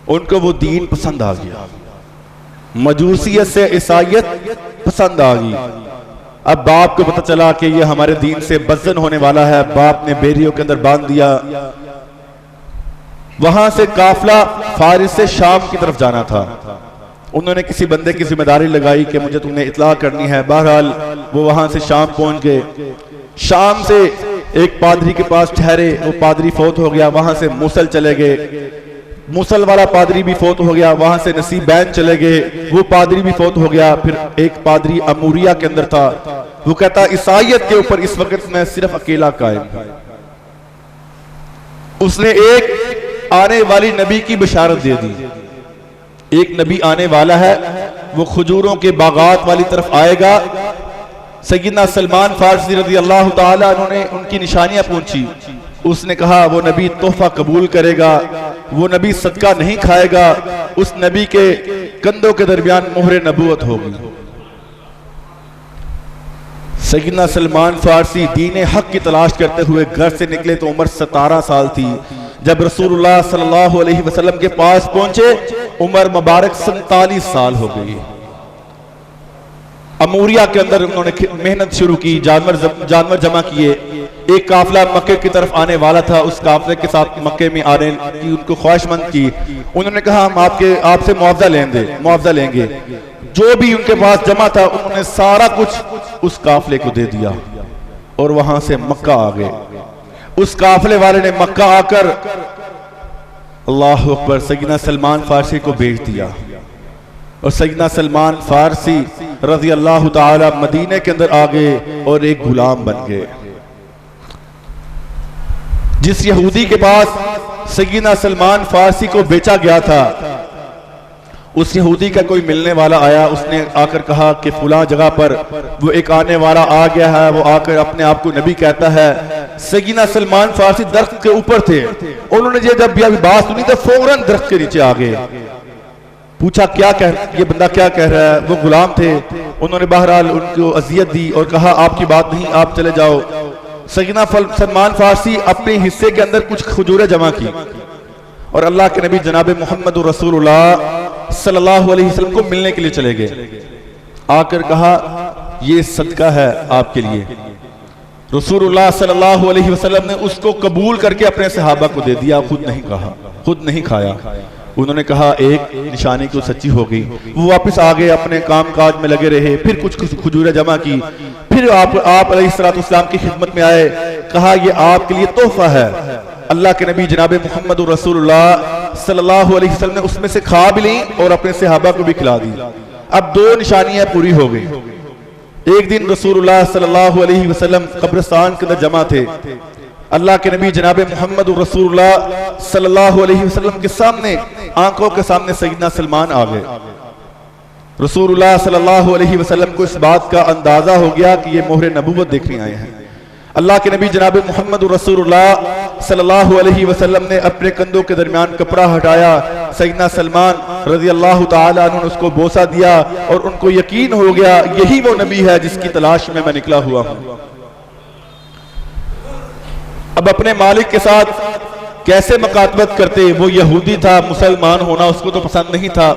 उनको वो दीन पसंद आ गया, मजूसियत से ईसाइयत पसंद आ गई। अब बाप को पता चला कि ये हमारे दीन से बदजन होने वाला है। बाप ने बेरियों के अंदर बांध दिया। वहां से काफिला फारिस से शाम की तरफ जाना था। उन्होंने किसी बंदे की जिम्मेदारी लगाई कि मुझे तुमने इत्तला करनी है। बहरहाल वो वहां से शाम पहुंच गए। शाम से एक पादरी के पास ठहरे, वो पादरी फौत हो गया। वहां से मूसल चले गए, मूसल वाला पादरी भी फौत हो गया। वहां से नसीबैन चले गए, वो पादरी भी फौत हो गया। फिर एक पादरी अमूरिया के अंदर था, वो कहता ईसाइयत के ऊपर इस वक्त मैं सिर्फ अकेला कायम हूं। उसने एक आने वाली नबी की बशारत दे दी। एक नबी आने वाला है, वो खजूरों के बागात वाली तरफ आएगा। सय्यदना सलमान फारसी रज़ी अल्लाह तआला अन्हु ने उनकी निशानियां पूछी। उसने कहा वो नबी तोहफा कबूल करेगा, वो नबी सदका नहीं खाएगा, उस नबी के कंधों के दरमियान मोहरे नबूवत होगी। सय्यदना सलमान फारसी दीन हक की तलाश करते हुए घर से निकले तो उम्र 17 साल थी। जब रसूलुल्लाह सल्लल्लाहु अलैहि वसल्लम के पास पहुंचे, उम्र मुबारक 47 साल हो गई। अमूरिया के अंदर उन्होंने मेहनत शुरू की, जानवर जमा किए। एक काफिला मक्के की तरफ आने वाला था। उस काफिले के साथ मक्के में आने की उनको ख्वाहिशमंद की। उन्होंने कहा हम आपसे मुआवजा लेंगे। जो भी उनके पास जमा था उन्होंने सारा कुछ उस काफिले को दे दिया और वहां से मक्का आ गए। उस काफिले वाले ने मक्का आकर अल्लाह अकबर सय्यदना सलमान फारसी को भेज दिया और सय्यदना सलमान फारसी रज़ी अल्लाह तआला मदीने के अंदर आ गए और एक गुलाम बन गए। जिस यहूदी के पास सय्यदना सलमान फारसी को बेचा गया था, उस यहूदी का कोई मिलने वाला आया। उसने आकर कहा कि फुला जगह पर वो एक आने वाला आ गया है। वो आकर अपने आप को नबी कहता है। सय्यदना सलमान फारसी दरख्त के ऊपर थे। उन्होंने जब भी अभी बात सुनी तो फौरन दरख्त के नीचे आ गए। पूछा ये बंदा क्या कह रहा है? वो गुलाम थे। उन्होंने बहरहाल उनको अजियत दी और कहा आपकी बात नहीं, आप चले जाओ। सैयदना सलमान फारसी अपने हिस्से के अंदर कुछ खजूरें जमा की और अल्लाह के नबी जनाब मोहम्मद रसूलुल्लाह सल्लल्लाहु अलैहि वसल्लम को मिलने के लिए चले गए। आकर कहा ये सदका है आपके लिए। रसूलुल्लाह सल्लल्लाहु अलैहि वसल्लम ने उसको कबूल करके अपने सहाबा को दे दिया, खुद नहीं कहा, खुद नहीं खाया। उन्होंने कहा एक निशानी तो सच्ची हो गई। वो वापस आ गए, अपने काम काज में लगे रहे। फिर कुछ खजूरें जमा की, फिर आप अलैहिस्सलाम की खिदमत में आए, कहा ये आपके लिए तोहफा है। अल्लाह के नबी जनाब मोहम्मद रसूलुल्लाह सल्लल्लाहु अलैहि वसल्लम ने उसमें से खा भी ली और अपने सहाबा को भी खिला दी। अब 2 निशानियां पूरी हो गई। एक दिन रसूलुल्लाह सल्लल्लाहु अलैहि वसल्लम कब्रिस्तान के अंदर जमा थे। अल्लाह के नबी जनाब मोहम्मद रसूलुल्लाह सल्लल्लाहु अलैहि वसल्लम के सामने, आंखों के सामने सैयदना सलमान आ गए। रसूलुल्लाह सल्लल्लाहु अलैहि वसल्लम को इस बात का अंदाजा हो गया कि ये मोहरे नबूवत देखने आए हैं। अल्लाह के नबी जनाब मोहम्मद रसूलुल्लाह सल्लल्लाहु अलैहि वसल्लम ने अपने कंधों के दरमियान कपड़ा हटाया। सैयदना सलमान रज़ी अल्लाह ताला अन्हु ने उसको बोसा दिया और उनको यकीन हो गया यही वो नबी है जिसकी तलाश में मैं निकला हुआ हूं। अब अपने मालिक के साथ कैसे मुकातबत करते? वो यहूदी था, मुसलमान होना उसको तो पसंद नहीं था।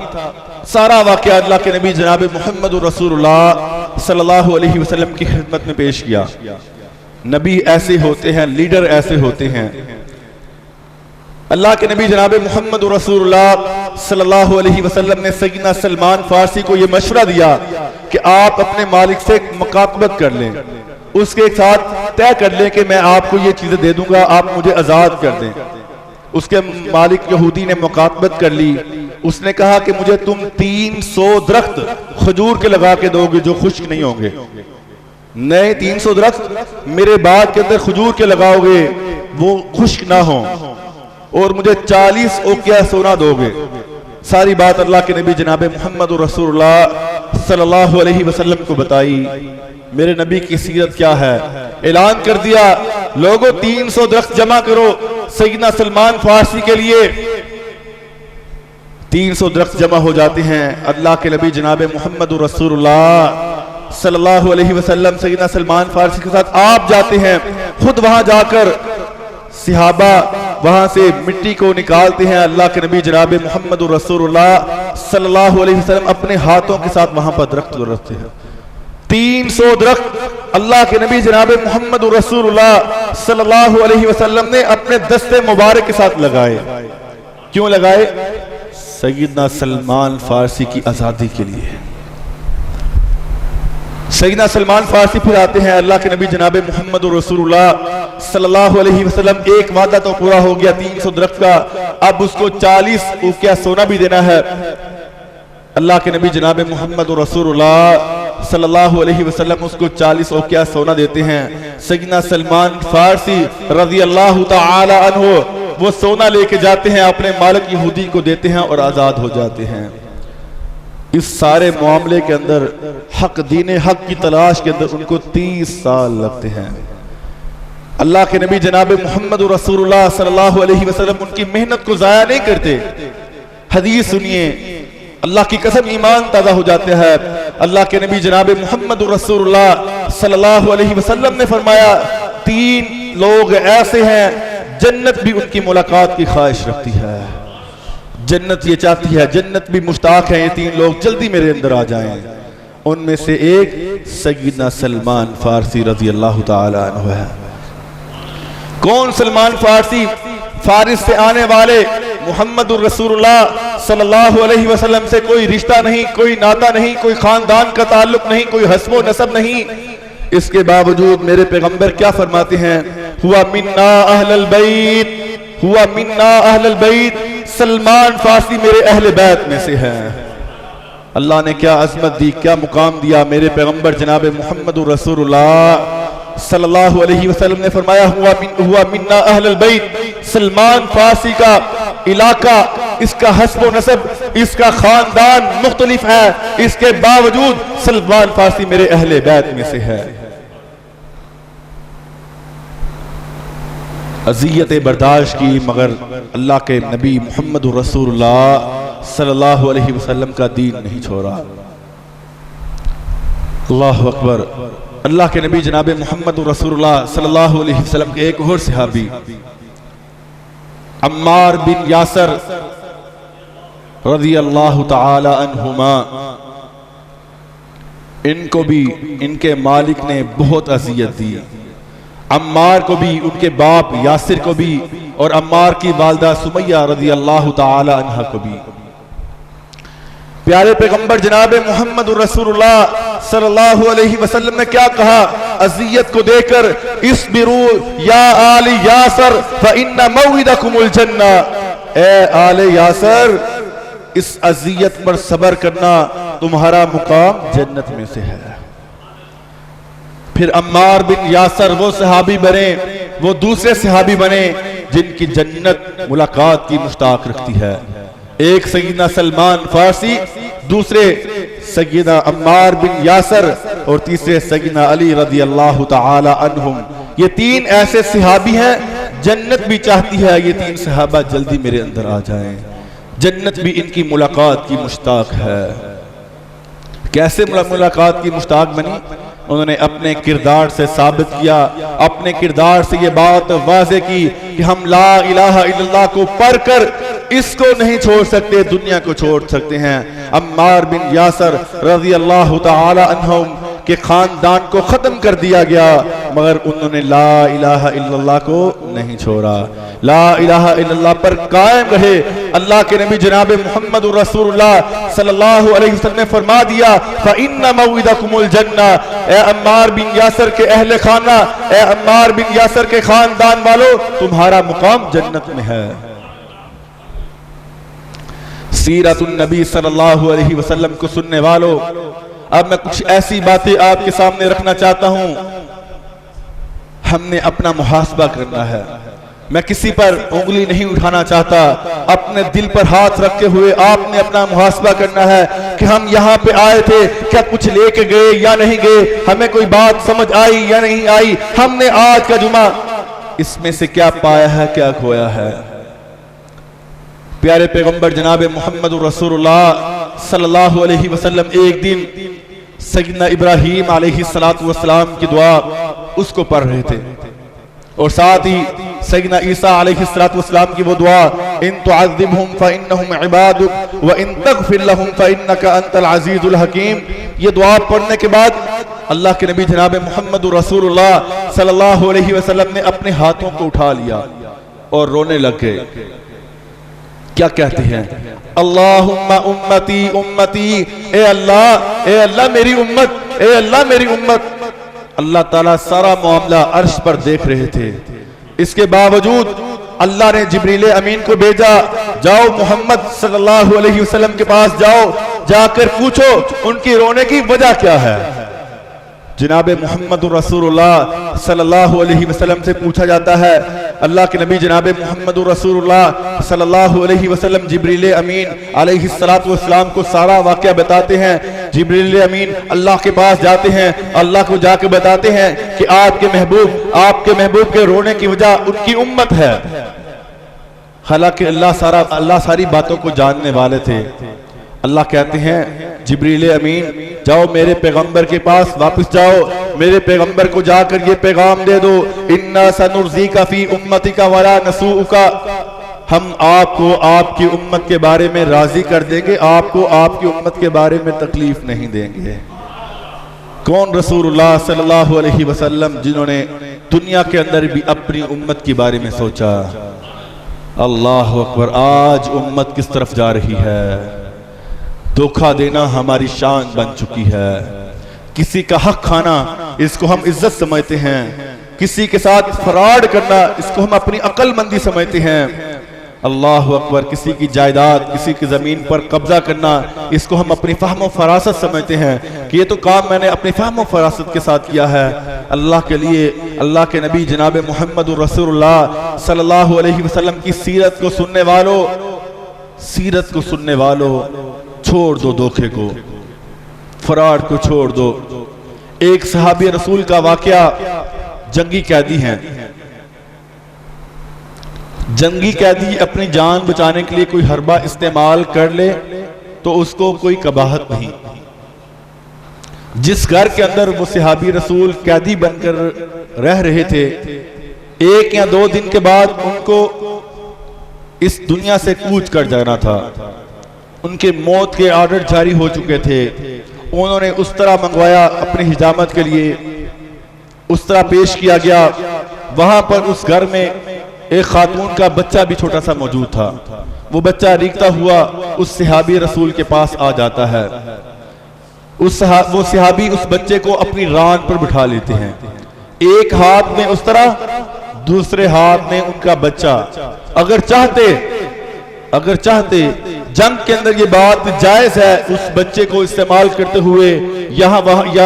सारा वाक़या अल्लाह के नबी जनाब मोहम्मद रसूलुल्लाह सल्लल्लाहु अलैहि वसल्लम की खिदमत में पेश किया। नबी ऐसे होते हैं, लीडर ऐसे होते हैं। अल्लाह के नबी जनाब मोहम्मद रसूलुल्लाह सल्लल्लाहु अलैहि वसल्लम ने सैयदना सलमान फारसी को यह मशवरा दिया कि आप अपने मालिक से मुकातबत कर लें, उसके साथ तय कर लें कि मैं आपको ये चीजें दे दूंगा, आप मुझे आजाद कर दें। उसके मालिक यहूदी ने मुकातबत कर ली। उसने कहा कि मुझे तुम 300 दरख्त खजूर के लगा के दोगे जो खुश्क नहीं होंगे। नए 300 दरख्त मेरे बाग के अंदर खजूर के लगाओगे वो खुश्क ना हो, और मुझे 40 ओकिया सोना दोगे। सारी बात अल्लाह के नबी जनाब मोहम्मद रसूलुल्लाह सल्लल्लाहु अलैहि वसल्लम को बताई। मेरे नबी की सीरत क्या है? ऐलान कर दिया, लोगों 300 दरख्त जमा करो सैयदना सलमान फारसी के लिए। 300 दरख्त जमा हो जाते हैं। अल्लाह के नबी जनाब मोहम्मद रसूलुल्लाह सल्लल्लाहु अलैहि वसल्लम सैयदना सलमान फारसी के साथ आप जाते हैं। खुद वहां जाकर सहाबा वहां से मिट्टी को निकालते हैं। अल्लाह के नबी जनाब मोहम्मद रसूलुल्लाह सल्लल्लाहु अलैहि वसल्लम अपने हाथों के साथ वहां पर दरख्त रखते हैं। 300 दरख्त अल्लाह के नबी जनाब मोहम्मद रसूलुल्लाह सल्लल्लाहु अलैहि वसल्लम ने अपने दस्ते मुबारक के साथ लगाए। क्यों लगाए? सैयदना सलमान फारसी की आजादी के लिए। सैयदना सलमान फारसी फिर आते हैं। अल्लाह के नबी जनाब मोहम्मद रसूलुल्लाह सल्लल्लाहु अलैहि वसल्लम, एक वादा तो पूरा हो गया 300 दरख्त का, अब उसको 40 उकिया सोना भी देना है। अल्लाह के नबी जनाब मोहम्मद रसूलुल्लाह सल्लल्लाहु अलैहि वसल्लम उसको 40 ओकिया सोना देते हैं। सैयदना सलमान फारसी रज़ी अल्लाह ताला अन्हु वो सोना लेके जाते हैं, अपने मालिक यहूदी को देते हैं और आजाद हो जाते हैं। इस सारे मामले के अंदर हक दीन हक की तलाश के अंदर उनको 30 साल लगते हैं। अल्लाह के नबी जनाब मोहम्मद रसूलुल्लाह सल्लल्लाहु अलैहि वसल्लम उनकी मेहनत को जाया नहीं करते। हदीस सुनिए, अल्लाह की कसम ईमान ताजा हो जाता है। अल्लाह के नबी जनाब मोहम्मद रसूलुल्लाह सल्लल्लाहु अलैहि वसल्लम ने फरमाया 3 लोग ऐसे हैं जन्नत भी उनकी मुलाकात की ख्वाहिश रखती है, जन्नत ये चाहती है, जन्नत भी मुश्ताक है, ये 3 लोग जल्दी मेरे अंदर आ जाएं। उनमें से एक सैयदना सलमान फारसी रज़ी अल्लाह ताला अन्हु है। कौन सलमान फारसी? फारिस से आने वाले मोहम्मद रसूलुल्लाह सल्लल्लाहु अलैहि वसल्लम से कोई रिश्ता नहीं, कोई नाता नहीं, कोई खानदान का ताल्लुक नहीं, कोई हस्बो नसब नहीं। इसके बावजूद मेरे पैगंबर क्या फरमाते हैं? हुआ मिन्ना अहलल बैत, हुआ मिन्ना अहलल बैत, सलमान फारसी मेरे अहले बैत में से है। अल्लाह ने क्या अजमत दी, क्या मुकाम दिया। मेरे पैगंबर जनाब मोहम्मद रसूलुल्लाह सल्लल्लाहु अलैहि वसल्लम ने फरमाया हुआ मिन्ना अहलल बैत, सलमान फारसी का इलाका, इसका हस्ब नसब, इसका खानदान मुख्तलिफ है, इसके बावजूद सलमान फारसी मेरे अहले बैत में से है। अज़ियत बर्दाश्त की, मगर अल्लाह के नबी मोहम्मद रसूलुल्लाह सल्लल्लाहु अलैहि वसल्लम का दीन नहीं छोड़ा। अल्लाहु अकबर। अल्लाह के नबी जनाब मोहम्मद रसूलुल्लाह सल्लल्लाहु अलैहि वसल्लम के एक और सहाबी अम्मार बिन यासर रज़ी अल्लाह तआला अन्हुमा, इनको भी इनके मालिक ने बहुत अज़ियत दी। अम्मार को भी, उनके बाप यासिर को भी, और अम्मार की वालदा सुमैया रज़ी अल्लाह तआला अन्हा को भी। प्यारे पैगंबर जनाब मोहम्मद रसूलुल्लाह सल्लल्लाहु अलैहि वसल्लम ने क्या कहा अज़ियत को देकर, इस्बिरू या आले यासर फ़इन्ना मौइदकुमुल जन्ना। ए आले यासर, इस अज़ियत पर सब्र करना, तुम्हारा मुकाम जन्नत में से है। फिर अम्मार बिन यासर वो सहाबी बने, वो दूसरे सहाबी बने जिनकी जन्नत मुलाकात की मुश्ताक रखती है। एक सैयदना सलमान फारसी, दूसरे सैयदना अम्मार बिन यासर और तीसरे सैयदना अली रज़ी अल्लाह तआला अन्हुम। ये तीन ऐसे सहाबी हैं, जन्नत भी चाहती है ये तीन सहाबा जल्दी मेरे अंदर आ जाएं, जन्नत भी इनकी मुलाकात की मुश्ताक है। कैसे मुलाकात की मुश्ताक बनी? उन्होंने अपने किरदार से साबित किया, अपने किरदार से ये बात वाज़े की कि हम ला इलाहा इल्लल्लाह को पढ़कर इसको नहीं छोड़ सकते, दुनिया को छोड़ सकते हैं। अम्मार बिन यासर रज़ी अल्लाह तआला अन्हुम के खानदान को खत्म कर दिया गया, मगर उन्होंने ला इलाहा इल्लल्लाह को नहीं छोड़ा, ला इलाहा इल्लल्लाह पर कायम रहे। अल्लाह के नबी जनाब मोहम्मद रसूलुल्लाह सल्लल्लाहु अलैहि वसल्लम ने फरमा दिया, फ़इन्ना मौइदकुमुल जन्ना। ए अम्मार बिन यासर के अहले खाना, ए अम्मार बिन यासर के खानदान वालों, तुम्हारा मुकाम जन्नत में है। सीरतुन नबी सल्लल्लाहु अलैहि वसल्लम को सुनने वालों, अब मैं कुछ ऐसी बातें आपके सामने रखना चाहता हूं। हमने अपना मुहासबा करना है। मैं किसी पर उंगली नहीं उठाना चाहता, अपने दिल पर हाथ रखते हुए आपने अपना मुहासबा करना है कि हम यहाँ पे आए थे, क्या कुछ लेके गए या नहीं गए, हमें कोई बात समझ आई या नहीं आई, हमने आज का जुमा इसमें से क्या पाया है, क्या खोया है। प्यारे पैगंबर जनाब मोहम्मद रसूलुल्लाह सल्लल्लाहु अलैहि वसल्लम एक दिन सैयदना इब्राहीम अलैहिस्सलातु वस्सलाम की दुआ उसको पढ़ रहे थे, और साथ ही सैयदना ईसा अलैहिस्सलातु वस्सलाम की वो दुआ, इन तुअज़्ज़िबहुम फ़इन्नहुम इबादुक व इन तग़फ़िर लहुम फ़इन्नका अंतल अज़ीज़ुल हकीम। ये दुआ पढ़ने के बाद अल्लाह के नबी जनाब मोहम्मद रसूलुल्लाह सल्लल्लाहु अलैहि वसल्लम ने अपने हाथों को उठा लिया और रोने लग गए। क्या कहते हैं? अल्लाहुम्मा उम्मती उम्मती, ए अल्लाह मेरी उम्मत, ए अल्लाह मेरी उम्मत। अल्लाह ताला सारा मामला अर्श पर देख रहे थे। इसके बावजूद अल्लाह ने जिब्रील अमीन को भेजा, जाओ मोहम्मद सल्लल्लाहु अलैहि वसल्लम के पास जाओ, जाकर पूछो उनकी रोने की वजह क्या है। जनाब मोहम्मद रसूलुल्लाह सल्लल्लाहु अलैहि वसल्लम से पूछा जाता है। अल्लाह के नबी जनाब मोहम्मद रसूलुल्लाह सल्लल्लाहु अलैहि वसल्लम जिब्रील अमीन अलैहिस्सलातु वस्सलाम को सारा वाक़या बताते हैं। जिब्रील अमीन अल्लाह के पास जाते हैं, अल्लाह को जाकर बताते हैं कि आपके महबूब के रोने की वजह उनकी उम्मत है। हालांकि अल्लाह सारी बातों को जानने वाले थे। अल्लाह कहते हैं, जिब्रील अमीन जाओ मेरे पैगंबर के पास वापस जाओ, मेरे पैगंबर को जाकर ये पैगाम दे दो, इन्ना सनुर्ज़ीका फी उम्मतिका वला नसूउका। हम आपको आपकी उम्मत के बारे में राजी कर देंगे, आपको आपकी उम्मत के बारे में तकलीफ नहीं देंगे। कौन? रसूलुल्लाह सल्लल्लाहु अलैहि वसल्लम, जिन्होंने दुनिया के अंदर भी अपनी उम्मत के बारे में सोचा। अल्लाह अकबर। आज उम्मत किस तरफ जा रही है? धोखा देना हमारी शान बन चुकी है। किसी का हक खाना इसको हम इज्जत समझते हैं, किसी के साथ फ्रॉड करना इसको हम अपनी अक्लमंदी समझते हैं। अल्लाह अकबर। किसी की जायदाद, किसी की जमीन पर कब्जा करना इसको हम अपनी फहम फरासत समझते हैं कि ये तो काम मैंने अपनी फहम फरासत के साथ किया है। अल्लाह के लिए अल्लाह के नबी जनाब मोहम्मद रसूलुल्लाह सल्लल्लाहु अलैहि वसल्लम की सीरत को सुनने वालों, छोड़ दो धोखे को, फराड को छोड़ दो। एक सहाबी रसूल का वाकया, जंगी कैदी हैं। जंगी कैदी अपनी जान बचाने के लिए कोई हरबा इस्तेमाल कर ले तो उसको कोई कबाहत नहीं। जिस घर के अंदर वो सहाबी रसूल कैदी बनकर रह रहे थे, 1 या 2 दिन के बाद उनको इस दुनिया से कूच कर जाना था। उनके मौत के ऑर्डर जारी हो चुके थे। उन्होंने उस तरह मंगवाया अपनी हिजामत के लिए, उस तरह पेश किया गया। वहां पर उस घर में एक खातून का बच्चा भी छोटा सा मौजूद था। वो बच्चा रीगता हुआ उस सहाबी रसूल के पास आ जाता है। वो सहाबी उस बच्चे को अपनी रान पर बिठा लेते हैं, एक हाथ में उस तरह, दूसरे हाथ में उनका बच्चा। अगर चाहते जंग के अंदर ये बात जायज है, उस बच्चे को इस्तेमाल करते हुए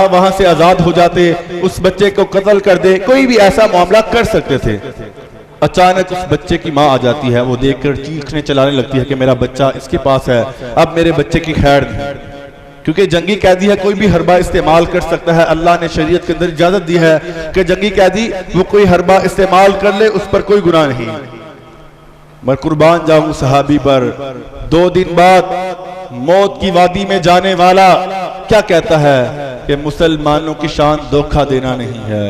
वहां से आजाद हो जाते, उस बच्चे को कत्ल कर दे, कोई भी ऐसा मामला कर सकते थे। अचानक उस बच्चे की माँ आ जाती है, वो देखकर चीखने चलाने लगती है कि मेरा बच्चा इसके पास है, अब मेरे बच्चे की खैर नहीं। क्योंकि जंगी कैदी है, कोई भी हरबा इस्तेमाल कर सकता है। अल्लाह ने शरीयत के अंदर इजाजत दी है कि जंगी कैदी वो कोई हरबा इस्तेमाल कर ले, उस पर कोई गुनाह नहीं। मैं कुर्बान जाऊं सहाबी पर। 2 दिन बाद मौत की वादी में जाने वाला क्या कहता है कि मुसलमानों की शान धोखा देना नहीं है।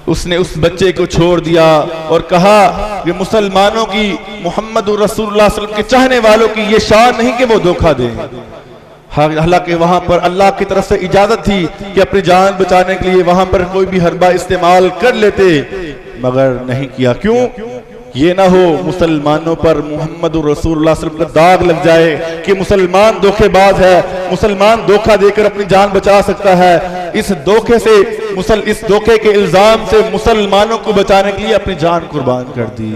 उसने उस बच्चे को छोड़ दिया और कहा कि मुसलमानों की, मोहम्मद रसूलुल्लाह सल्लल्लाहु अलैहि वसल्लम के चाहने वालों की ये शान नहीं कि वो धोखा दें। हालांकि वहां पर अल्लाह की तरफ से इजाजत थी कि अपनी जान बचाने के लिए वहां पर कोई भी हरबा इस्तेमाल कर लेते, मगर नहीं किया। क्यों? ये ना हो मुसलमानों पर मोहम्मद रसूलुल्लाह सल्लल्लाहु अलैहि वसल्लम का दाग लग जाए कि मुसलमान धोखेबाज है, मुसलमान धोखा देकर अपनी जान बचा सकता है। इस धोखे के इल्जाम से मुसलमानों को बचाने के लिए अपनी जान कुर्बान कर दी।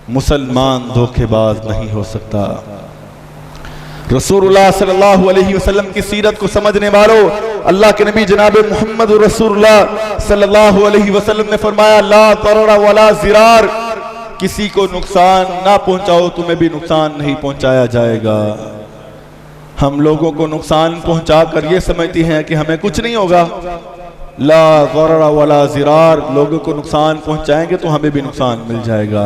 मुसलमान धोखेबाज नहीं हो सकता। रसूलुल्लाह सल्लल्लाहु अलैहि वसल्लम की सीरत को समझने वालों, अल्लाह के नबी जनाब मोहम्मद रसूलुल्लाह सल्लल्लाहु अलैहि वसल्लम ने फरमाया, ला तररा वला ज़िरार, किसी को नुकसान ना पहुंचाओ, तुम्हें भी नुकसान नहीं पहुंचाया जाएगा। हम लोगों को नुकसान पहुंचाकर ये समझती हैं कि हमें कुछ नहीं होगा। ला तररा वला ज़िरार, लोगों को नुकसान पहुंचाएंगे तो हमें भी नुकसान मिल जाएगा।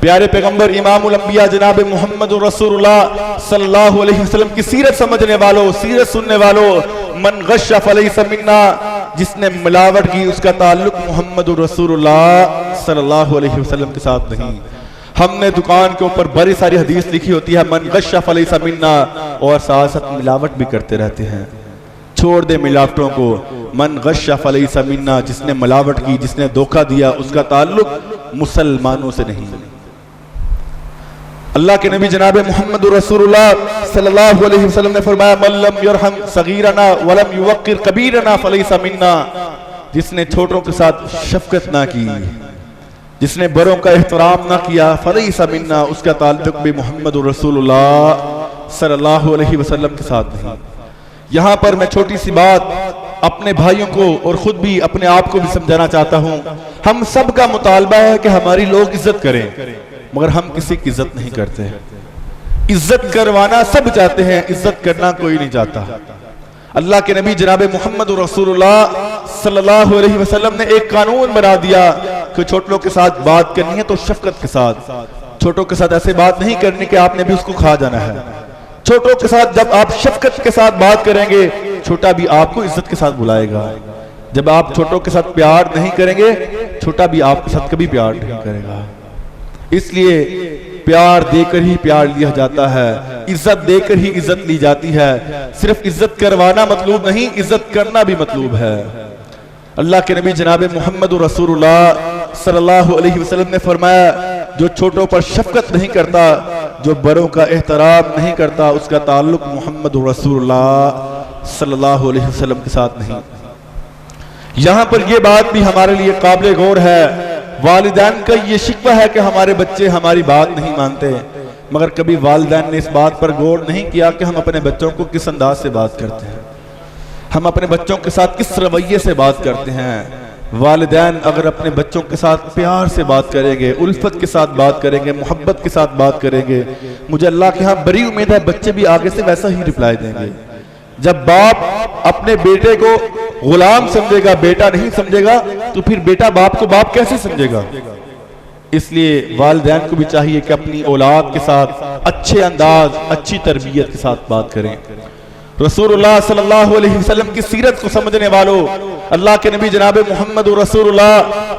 प्यारे पैगंबर इमामुल अंबिया जनाब मोहम्मद रसूलुल्लाह सल्लल्लाहु अलैहि वसल्लम की सीरत समझने वालों, सीरत सुनने वालों, मन गश्शा फलैसा मिन्ना, जिसने मिलावट की उसका ताल्लुक मोहम्मद रसूलुल्लाह सल्लल्लाहु अलैहि वसल्लम के साथ नहीं। हमने दुकान के ऊपर बड़ी सारी हदीस लिखी होती है, मन गश्शा फलैसा मिन्ना, और साथ साथ मिलावट भी करते रहते हैं। छोड़ दे मिलावटों को। मन गश्शा फलैसा मिन्ना, जिसने मिलावट की, जिसने धोखा दिया, उसका ताल्लुक मुसलमानों से नहीं। अल्लाह के नबी जनाब मोहम्मद रसूलुल्लाह सल्लल्लाहु अलैहि वसल्लम ने फरमाया, मल्लम यरहम सगीरना वलम युवक्किर कबीरना फलैसा मिन्ना, जिसने छोटों के साथ शफकत ना की, जिसने बड़ों का एहतराम ना किया, फलैसा मिन्ना, उसका ताल्लुक भी मोहम्मद रसूलुल्लाह सल्लल्लाहु अलैहि वसल्लम के साथ नहीं। यहाँ पर मैं छोटी सी बात अपने भाइयों को और खुद भी अपने आप को भी समझाना चाहता हूँ। हम सब का मुतालबा है कि हमारी लोग इज्जत करें, मगर हम किसी की इज्जत नहीं करते। इज्जत करवाना सब चाहते हैं, इज्जत करना कोई नहीं चाहता। अल्लाह के नबी जनाब मोहम्मद रसूलुल्लाह सल्लल्लाहु अलैहि वसल्लम ने एक कानून बना दिया कि छोटों के साथ बात करनी है तो शफकत के साथ। छोटों के साथ ऐसे बात नहीं करनी कि आपने भी उसको खा जाना है। छोटों के साथ जब आप शफकत के साथ बात करेंगे, छोटा भी आपको इज्जत के साथ बुलाएगा। जब आप छोटों के साथ प्यार नहीं करेंगे, छोटा भी आपके साथ कभी प्यार नहीं करेगा। इसलिए प्यार देकर ही प्यार लिया जाता है, इज्जत देकर ही इज्जत ली जाती है। सिर्फ इज्जत करवाना मतलूब नहीं, इज्जत करना भी मतलूब है। अल्लाह के नबी जनाब मोहम्मद रसूलुल्लाह सल्लल्लाहु अलैहि वसल्लम ने फरमाया, जो छोटों पर शफकत नहीं करता, जो बड़ों का एहतराम नहीं करता, उसका ताल्लुक मोहम्मद रसूलुल्लाह सल्लल्लाहु अलैहि वसल्लम के साथ नहीं। यहाँ पर यह बात भी हमारे लिए काबिल गौर है। वालिदैन का ये शिकवा है कि हमारे बच्चे हमारी बात नहीं मानते, मगर कभी वालिदैन ने इस बात पर गौर नहीं किया कि हम अपने बच्चों को किस अंदाज से बात करते हैं, हम अपने बच्चों के साथ किस रवैये से बात करते हैं। वालिदैन अगर अपने बच्चों के साथ प्यार से बात करेंगे, उल्फत के साथ बात करेंगे, मोहब्बत के साथ बात करेंगे, मुझे अल्लाह के यहाँ बड़ी उम्मीद है बच्चे भी आगे से वैसा ही रिप्लाई देंगे। जब बाप अपने बेटे को गुलाम समझेगा, बेटा नहीं समझेगा, तो फिर बेटा बाप को बाप कैसे समझेगा। इसलिए वालिदैन को भी चाहिए कि अपनी औलाद के साथ अच्छे अंदाज, अच्छी तरबियत के साथ बात करें। रसूलुल्लाह सल्लल्लाहु अलैहि वसल्लम की सीरत को समझने वालों, अल्लाह के नबी जनाब मोहम्मद रसूलुल्लाह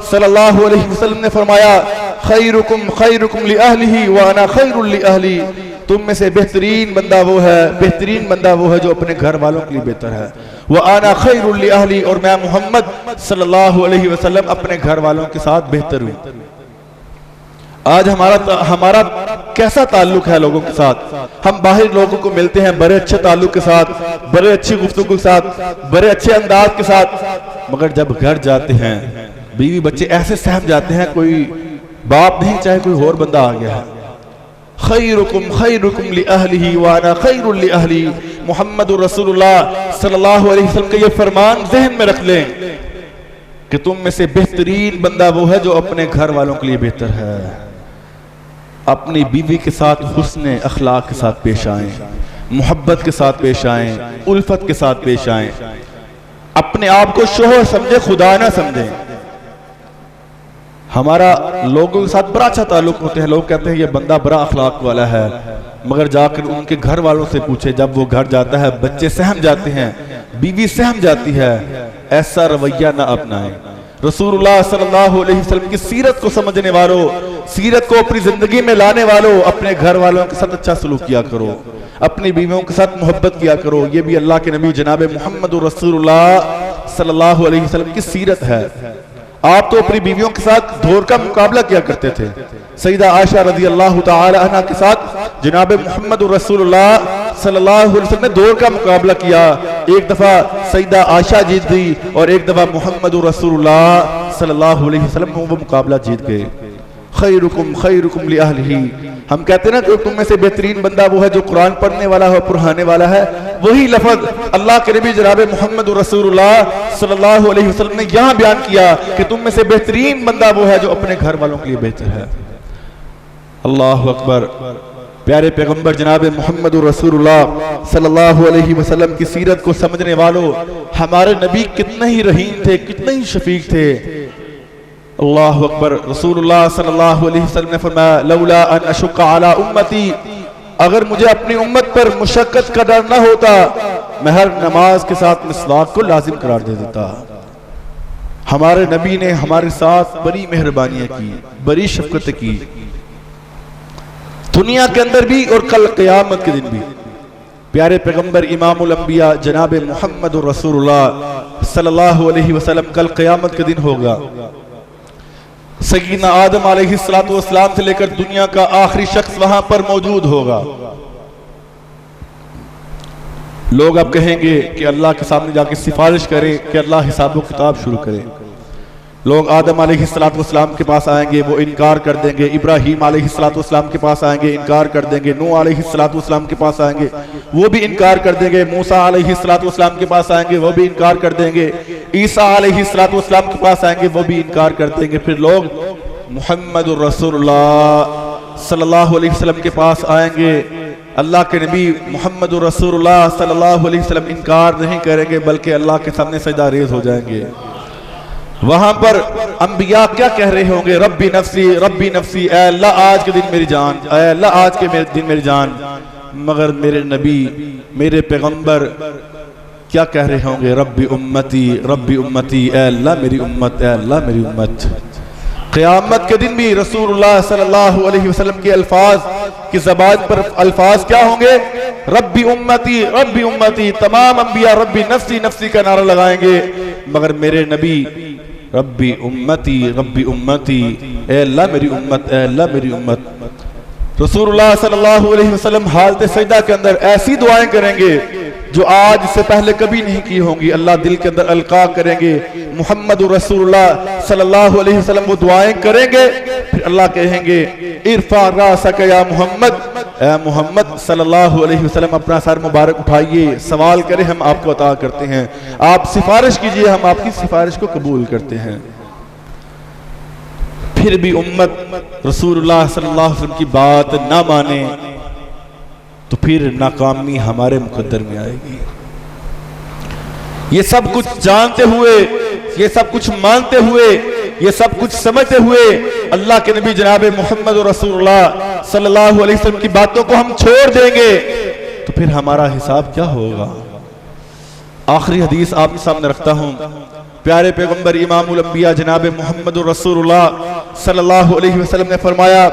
सल्लल्लाहु अलैहि वसल्लम ने फरमाया, खैरुकुम खैरुकुम लि अहलिही व अना खैरुल लि अहली। तुम में से बेहतरीन बंदा वो है जो अपने घर वालों के लिए बेहतर है। व अना खैरुल लि अहली, और मैं मोहम्मद सल्लल्लाहु अलैहि वसल्लम अपने घर वालों के साथ बेहतर हूँ। आज हमारा कैसा ताल्लुक है लोगों के साथ? हम बाहर लोगों को मिलते हैं बड़े अच्छे ताल्लुक के साथ, बड़े अच्छी गुफ्तगू के साथ, बड़े अच्छे अंदाज के साथ, मगर जब घर जाते हैं बीवी बच्चे ऐसे सहम जाते हैं, कोई बाप नहीं चाहे कोई और बंदा आ गया है। खैरुकुम खैरुकुम लि अहलिही व अना खैरुल लि अहली। मोहम्मद रसूलुल्लाह सल्लल्लाहु अलैहि वसल्लम का ये फरमान जहन में रख लें कि तुम में से बेहतरीन बंदा वो है जो अपने घर वालों के लिए बेहतर है। अपनी बीवी के साथ हुस्न अखलाक के साथ पेश आएं, मोहब्बत के साथ पेश आएं, उल्फत के साथ पेश आएं। अपने आप को शोहर समझे, खुदा ना समझें। हमारा लोगों के साथ बड़ा अच्छा ताल्लुक होते हैं, लोग कहते हैं ये बंदा बड़ा अखलाक वाला है, मगर जाकर उनके घर वालों से पूछे, जब वो घर जाता है बच्चे सहम जाते हैं, बीवी सहम जाती है। ऐसा रवैया ना अपनाएं। रसूलुल्लाह सल्लल्लाहु अलैहि वसल्लम की सीरत को समझने वालों, सीरत को अपनी जिंदगी में लाने वालों, अपने घर वालों के साथ अच्छा सलूक किया करो, अपनी बीवियों के साथ मोहब्बत किया करो। ये भी अल्लाह के नबी जनाब मोहम्मद रसूलुल्लाह सल्लल्लाहु अलैहि वसल्लम की सीरत है। आप तो अपनी बीवियों के साथ दौर का मुकाबला किया करते थे। सईदा आयशा रज़ी अल्लाह तआला अन्हा के साथ जनाब मोहम्मद रसूलुल्लाह सल्लल्लाहु अलैहि वसल्लम ने दौर का मुकाबला किया। एक दफा सईदा आयशा जीत गई और एक दफा मोहम्मद रसूलुल्लाह सल्लल्लाहु अलैहि वसल्लम वो मुकाबला जीत गए। खैरुकुम खैरुकुम लि अहलिही। हम कहते हैं ना कि तुम में से बेहतरीन बंदा वो है जो कुरान पढ़ने वाला है, पढ़ाने वाला है। वही लफ्ज अल्लाह के नबी जनाब मोहम्मद रसूलुल्लाह सल्लल्लाहु अलैहि वसल्लम ने यहां बयान किया कि तुम में से बेहतरीन बंदा वो है जो अपने घर वालों के लिए बेहतर है। अल्लाह अकबर। प्यारे पैगंबर जनाब मोहम्मद रसूलुल्लाह सल्लल्लाहु अलैहि वसल्लम की सीरत को समझने वालों, हमारे नबी कितने ही रहीम थे, कितने ही शफीक थे। अल्लाह अकबर। रसूलुल्लाह सल्लल्लाहु अलैहि वसल्लम ने फरमाया, लौला अन अशुक्का अला उम्मती, अगर मुझे अपनी उम्मत पर मुशक्कत का डर न होता, मैं हर नमाज के साथ मिसवाक को लाजिम करार दे देता। हमारे नबी ने हमारे साथ बड़ी मेहरबानियां की, बड़ी शफकत की, दुनिया के अंदर भी और कल क़यामत के दिन भी। प्यारे पैगंबर इमामुल अंबिया जनाब मोहम्मद रसूलुल्लाह सल्लल्लाहु अलैहि वसल्लम कल क़यामत के दिन होगा। सय्यदना आदम अलैहिस्सलातु वस्सलाम से लेकर दुनिया का आखिरी शख्स वहां पर मौजूद होगा। लोग अब कहेंगे कि अल्लाह के सामने जाके सिफारिश करें कि अल्लाह हिसाब किताब शुरू करे। लोग आदम अलैहिस्सलातु वस्सलाम के पास आएंगे, वो इनकार कर देंगे। इब्राहीम अलैहिस्सलातु वस्सलाम के पास आएंगे, इनकार कर देंगे। नूह अलैहिस्सलातु वस्सलाम के पास आएंगे, वो भी इनकार कर देंगे। मूसा अलैहिस्सलातु वस्सलाम के पास आएंगे, वो भी इनकार कर देंगे। ईसा अलैहिस्सलातु वस्सलाम के पास आएंगे, वो भी इनकार कर देंगे। फिर लोग मुहम्मद रसूलुल्लाह सल्लल्लाहु अलैहि वसल्लम के पास आएंगे। अल्लाह के नबी मुहम्मद रसूलुल्लाह सल्लल्लाहु अलैहि वसल्लम इनकार नहीं करेंगे, बल्कि अल्लाह के सामने सजदा रेज़ हो जाएंगे। वहां पर अंबिया क्या कह रहे होंगे, रब्बी नफ्सी, ऐ अल्लाह आज के दिन मेरी जान, ऐ अल्लाह आज के दिन मेरी जान। मगर मेरे नबी, मेरे पैगंबर क्या कह रहे होंगे, रब्बी उम्मती, ऐ अल्लाह मेरी उम्मत, ऐ अल्लाह मेरी उम्मत। क़यामत के दिन भी रसूलुल्लाह सल्लल्लाहु अलैहि वसल्लम के अल्फाज की ज़बान पर अल्फाज क्या होंगे, रब्बी उम्मती। तमाम अंबिया रब्बी नफ्सी का नारा लगाएंगे, मगर मेरे नबी रब्बी उम्मती, ऐ अल्लाह मेरी उम्मत, ऐ अल्लाह मेरी उम्मत। रसूलुल्लाह सल्लल्लाहु अलैहि वसल्लम हालत सजदा के अंदर ऐसी दुआएं करेंगे जो आज से पहले कभी नहीं की होंगी। अल्लाह दिल के अंदर अलका करेंगे। मुहम्मद रसूलुल्लाह सल्लल्लाहु अलैहि वसल्लम वो दुआएं करेंगे, फिर अल्लाह कहेंगे, इरफा रासक या मोहम्मद, ऐ मोहम्मद सल्लल्लाहु अलैहि वसल्लम अपना सर मुबारक उठाइए, सवाल करें, हम आपको अता करते हैं। आप सिफारिश कीजिए, हम आपकी सिफारिश को कबूल करते हैं। फिर भी उम्मत रसूलुल्लाह सल्लल्लाहु अलैहि वसल्लम की बात ना माने तो फिर नाकामी हमारे मुकद्दर में आएगी। ये सब कुछ जानते हुए, ये सब कुछ मानते हुए, ये सब कुछ समझते हुए अल्लाह के नबी जनाब मोहम्मद रसूलुल्लाह सल्लल्लाहु अलैहि वसल्लम की बातों को हम छोड़ देंगे तो फिर हमारा हिसाब क्या होगा। आखिरी हदीस आपके सामने रखता हूँ। प्यारे पैगंबर इमामुल अंबिया जनाब मुहम्मदुर रसूलुल्लाह सल्लल्लाहु अलैहि वसल्लम ने फरमाया,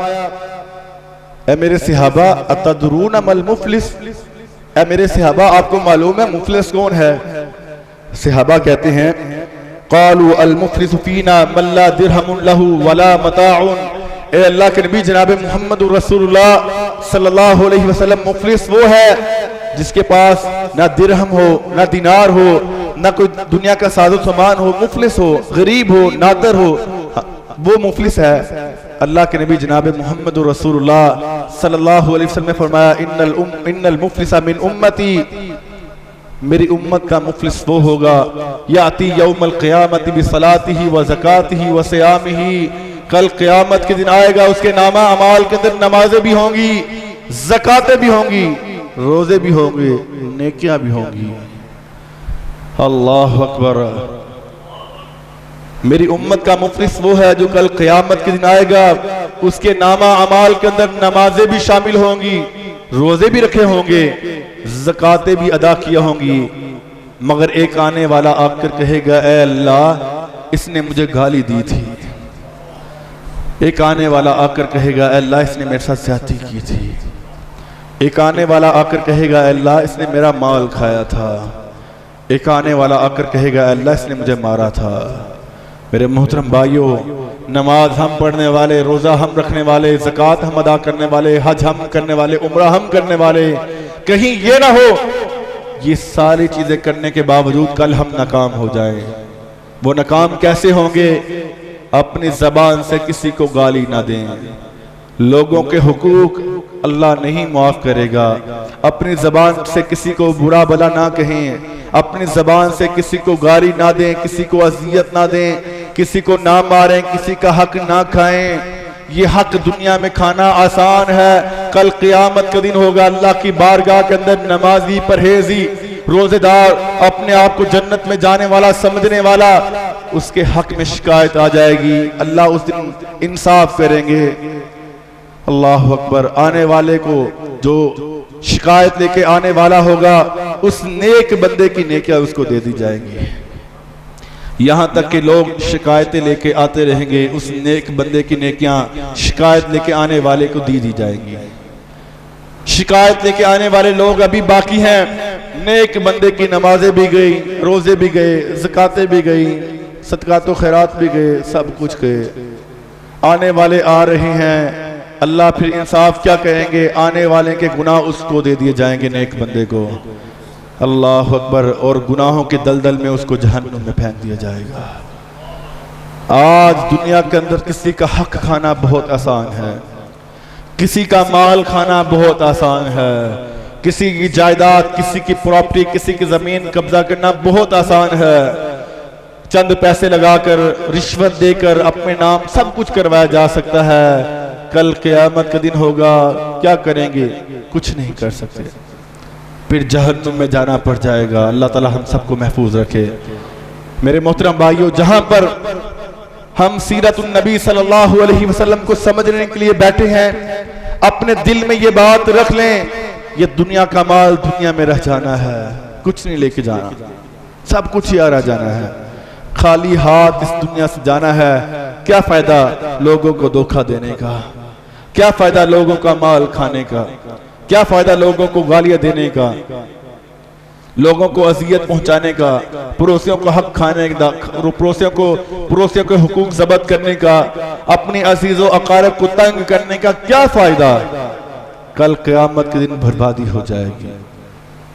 ए मेरे सहाबा अतदरून मल मुफलिस, ए मेरे सहाबा आपको मालूम है मुफलिस कौन है? सहाबा कहते हैं क़ालू अल मुफलिस फीना मन ला दिरहमुन लहू वला मताउन। ए अल्लाह के नबी जनाब मुहम्मदुर रसूलुल्लाह सल्लल्लाहु अलैहि वसल्लम, मुफलिस वो है जिसके पास ना दिरहम हो, ना दिनार हो, ना कोई दुनिया का साजो सामान हो, मुफलिस हो, गरीब हो, नादर हो, वो मुफलिस है। अल्लाह के नबी जनाब मुहम्मदुर रसूलुल्लाह सल्लल्लाहु अलैहि वसल्लम ने फरमाया इन्नल मुफलिसा मिन उम्मती, मेरी उम्मत का मुफलिस वो होगा याती यौमल क़ियामति बिसलातिही व ज़कातिही व सियामिही, कल क़ियामत के दिन आएगा, उसके नामा अमाल के अंदर नमाजें भी होंगी, ज़कातें भी होंगी, रोजे भी होंगे, नेकियां भी होंगी। अल्लाह अकबर। मेरी उम्मत का मुफलिस वो है जो कल क़ियामत के दिन आएगा, उसके नामा अमाल के अंदर नमाजें भी शामिल होंगी, रोजे भी रखे होंगे, ज़कातें भी अदा किया होंगी, मगर एक आने वाला आकर कहेगा ए अल्लाह इसने मुझे गाली दी थी। एक आने वाला आकर कहेगा ए अल्लाह इसने मेरे साथ ज़्यादती की थी। एक आने वाला आकर कहेगा ए अल्लाह इसने मेरा माल खाया था। एक आने वाला आकर कहेगा अल्लाह इसने मुझे मारा था। मेरे मोहतरम भाइयों, नमाज हम पढ़ने वाले, रोज़ा हम रखने वाले, ज़कात हम अदा करने वाले, हज हम करने वाले, उम्रा हम करने वाले, कहीं ये ना हो ये सारी चीज़ें करने के बावजूद कल हम नाकाम हो जाएं। वो नाकाम कैसे होंगे? अपनी ज़बान से किसी को गाली ना दें, लोगों के हुकूक अल्लाह नहीं माफ़ करेगा। अपनी ज़बान से किसी को बुरा भला ना कहें, अपनी ज़बान से किसी को गाली ना दें, किसी को अजियत ना दें, किसी को ना मारें, किसी का हक ना खाएं। ये हक दुनिया में खाना आसान है, कल क़ियामत का दिन होगा अल्लाह की बारगाह के अंदर नमाजी, परहेजी, रोजेदार, अपने आप को जन्नत में जाने वाला समझने वाला, उसके हक में शिकायत आ जाएगी। अल्लाह उस दिन इंसाफ करेंगे। अल्लाह अकबर। आने वाले को जो शिकायत लेके आने वाला होगा, उस नेक बंदे की नेकियां उसको दे दी जाएंगी। यहां तक कि लोग शिकायतें लेके आते रहेंगे, उस नेक बंदे की नेकियां शिकायत लेके आने वाले को दी जाएंगी। शिकायत लेके आने वाले लोग अभी बाकी हैं। नेक बंदे की नमाजें भी गई, रोजे भी गए, ज़कातें भी गई, सदकात व खैरात भी गए, सब कुछ गए। आने वाले आ रहे हैं, अल्लाह फिर इंसाफ क्या कहेंगे? आने वाले के गुनाह उसको दे दिए जाएंगे, नेक बंदे को। अल्लाह अकबर। और गुनाहों के दलदल में उसको जहन्नुम में फेंक दिया जाएगा। आज दुनिया के अंदर किसी का हक खाना बहुत आसान है, किसी का माल खाना बहुत आसान है, किसी की जायदाद, किसी की प्रॉपर्टी, किसी की जमीन कब्जा करना बहुत आसान है। चंद पैसे लगाकर, रिश्वत देकर अपने नाम सब कुछ करवाया जा सकता है। कल क़यामत का दिन होगा, क्या करेंगे? कुछ नहीं कर सकते, फिर जहन्नुम में जाना पड़ जाएगा। अल्लाह ताला हम सबको महफूज रखे। मेरे मोहतरम भाइयों, जहां पर हम सीरतुन नबी सल्लल्लाहु अलैहि वसल्लम को समझने के लिए बैठे हैं, अपने दिल में ये बात रख लें, ये दुनिया का माल दुनिया में रह जाना है, कुछ नहीं लेके जाना, सब कुछ ही आ रह जाना है। खाली हाथ इस दुनिया से जाना है। क्या फायदा लोगों को धोखा देने का? क्या फायदा लोगों का माल खाने का? क्या फायदा लोगों को गालियां देने का, लोगों को अजियत पहुंचाने का, पड़ोसियों को हक खाने का, पड़ोसियों के हुकूक जब्त करने का, अपनी अजीजों अकारब को तंग करने का क्या फायदा? कल क़यामत के दिन बर्बादी हो जाएगी।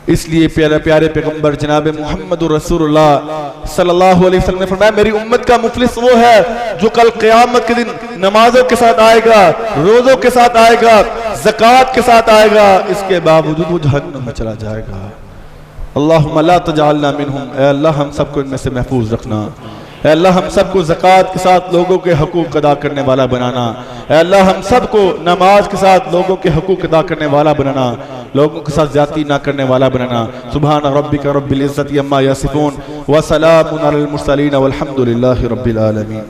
इसलिए प्यारे प्यारे पैगंबर जनाब मुहम्मदुर रसूलुल्लाह सल्लल्लाहु अलैहि वसल्लम ने फरमाया, मेरी उम्मत का मुफलिस वो है जो कल क़यामत के दिन नमाजों के साथ आएगा, रोजों के साथ आएगा, ज़कात के साथ आएगा, इसके बावजूद वो जहन्नम में चला जाएगा। अल्लाहुम्मा ला तजअलना मिनहुम। ऐ अल्लाह हम सबको इनमें से महफूज रखना। ऐ अल्लाह हम सबको ज़कात के साथ लोगों के हकूक़ अदा करने वाला बनाना। ऐ अल्लाह हम सबको नमाज के साथ लोगों के हकूक़ अदा करने वाला बनाना, लोगों के साथ ज़्यादती ना करने वाला बनाना। सुब्हान रब्बिका रब्बिल इज़्ज़ति अम्मा यसिफून व सलामुन अलल मुरसलीन वल्हम्दुलिल्लाहि रब्बिल आलमीन।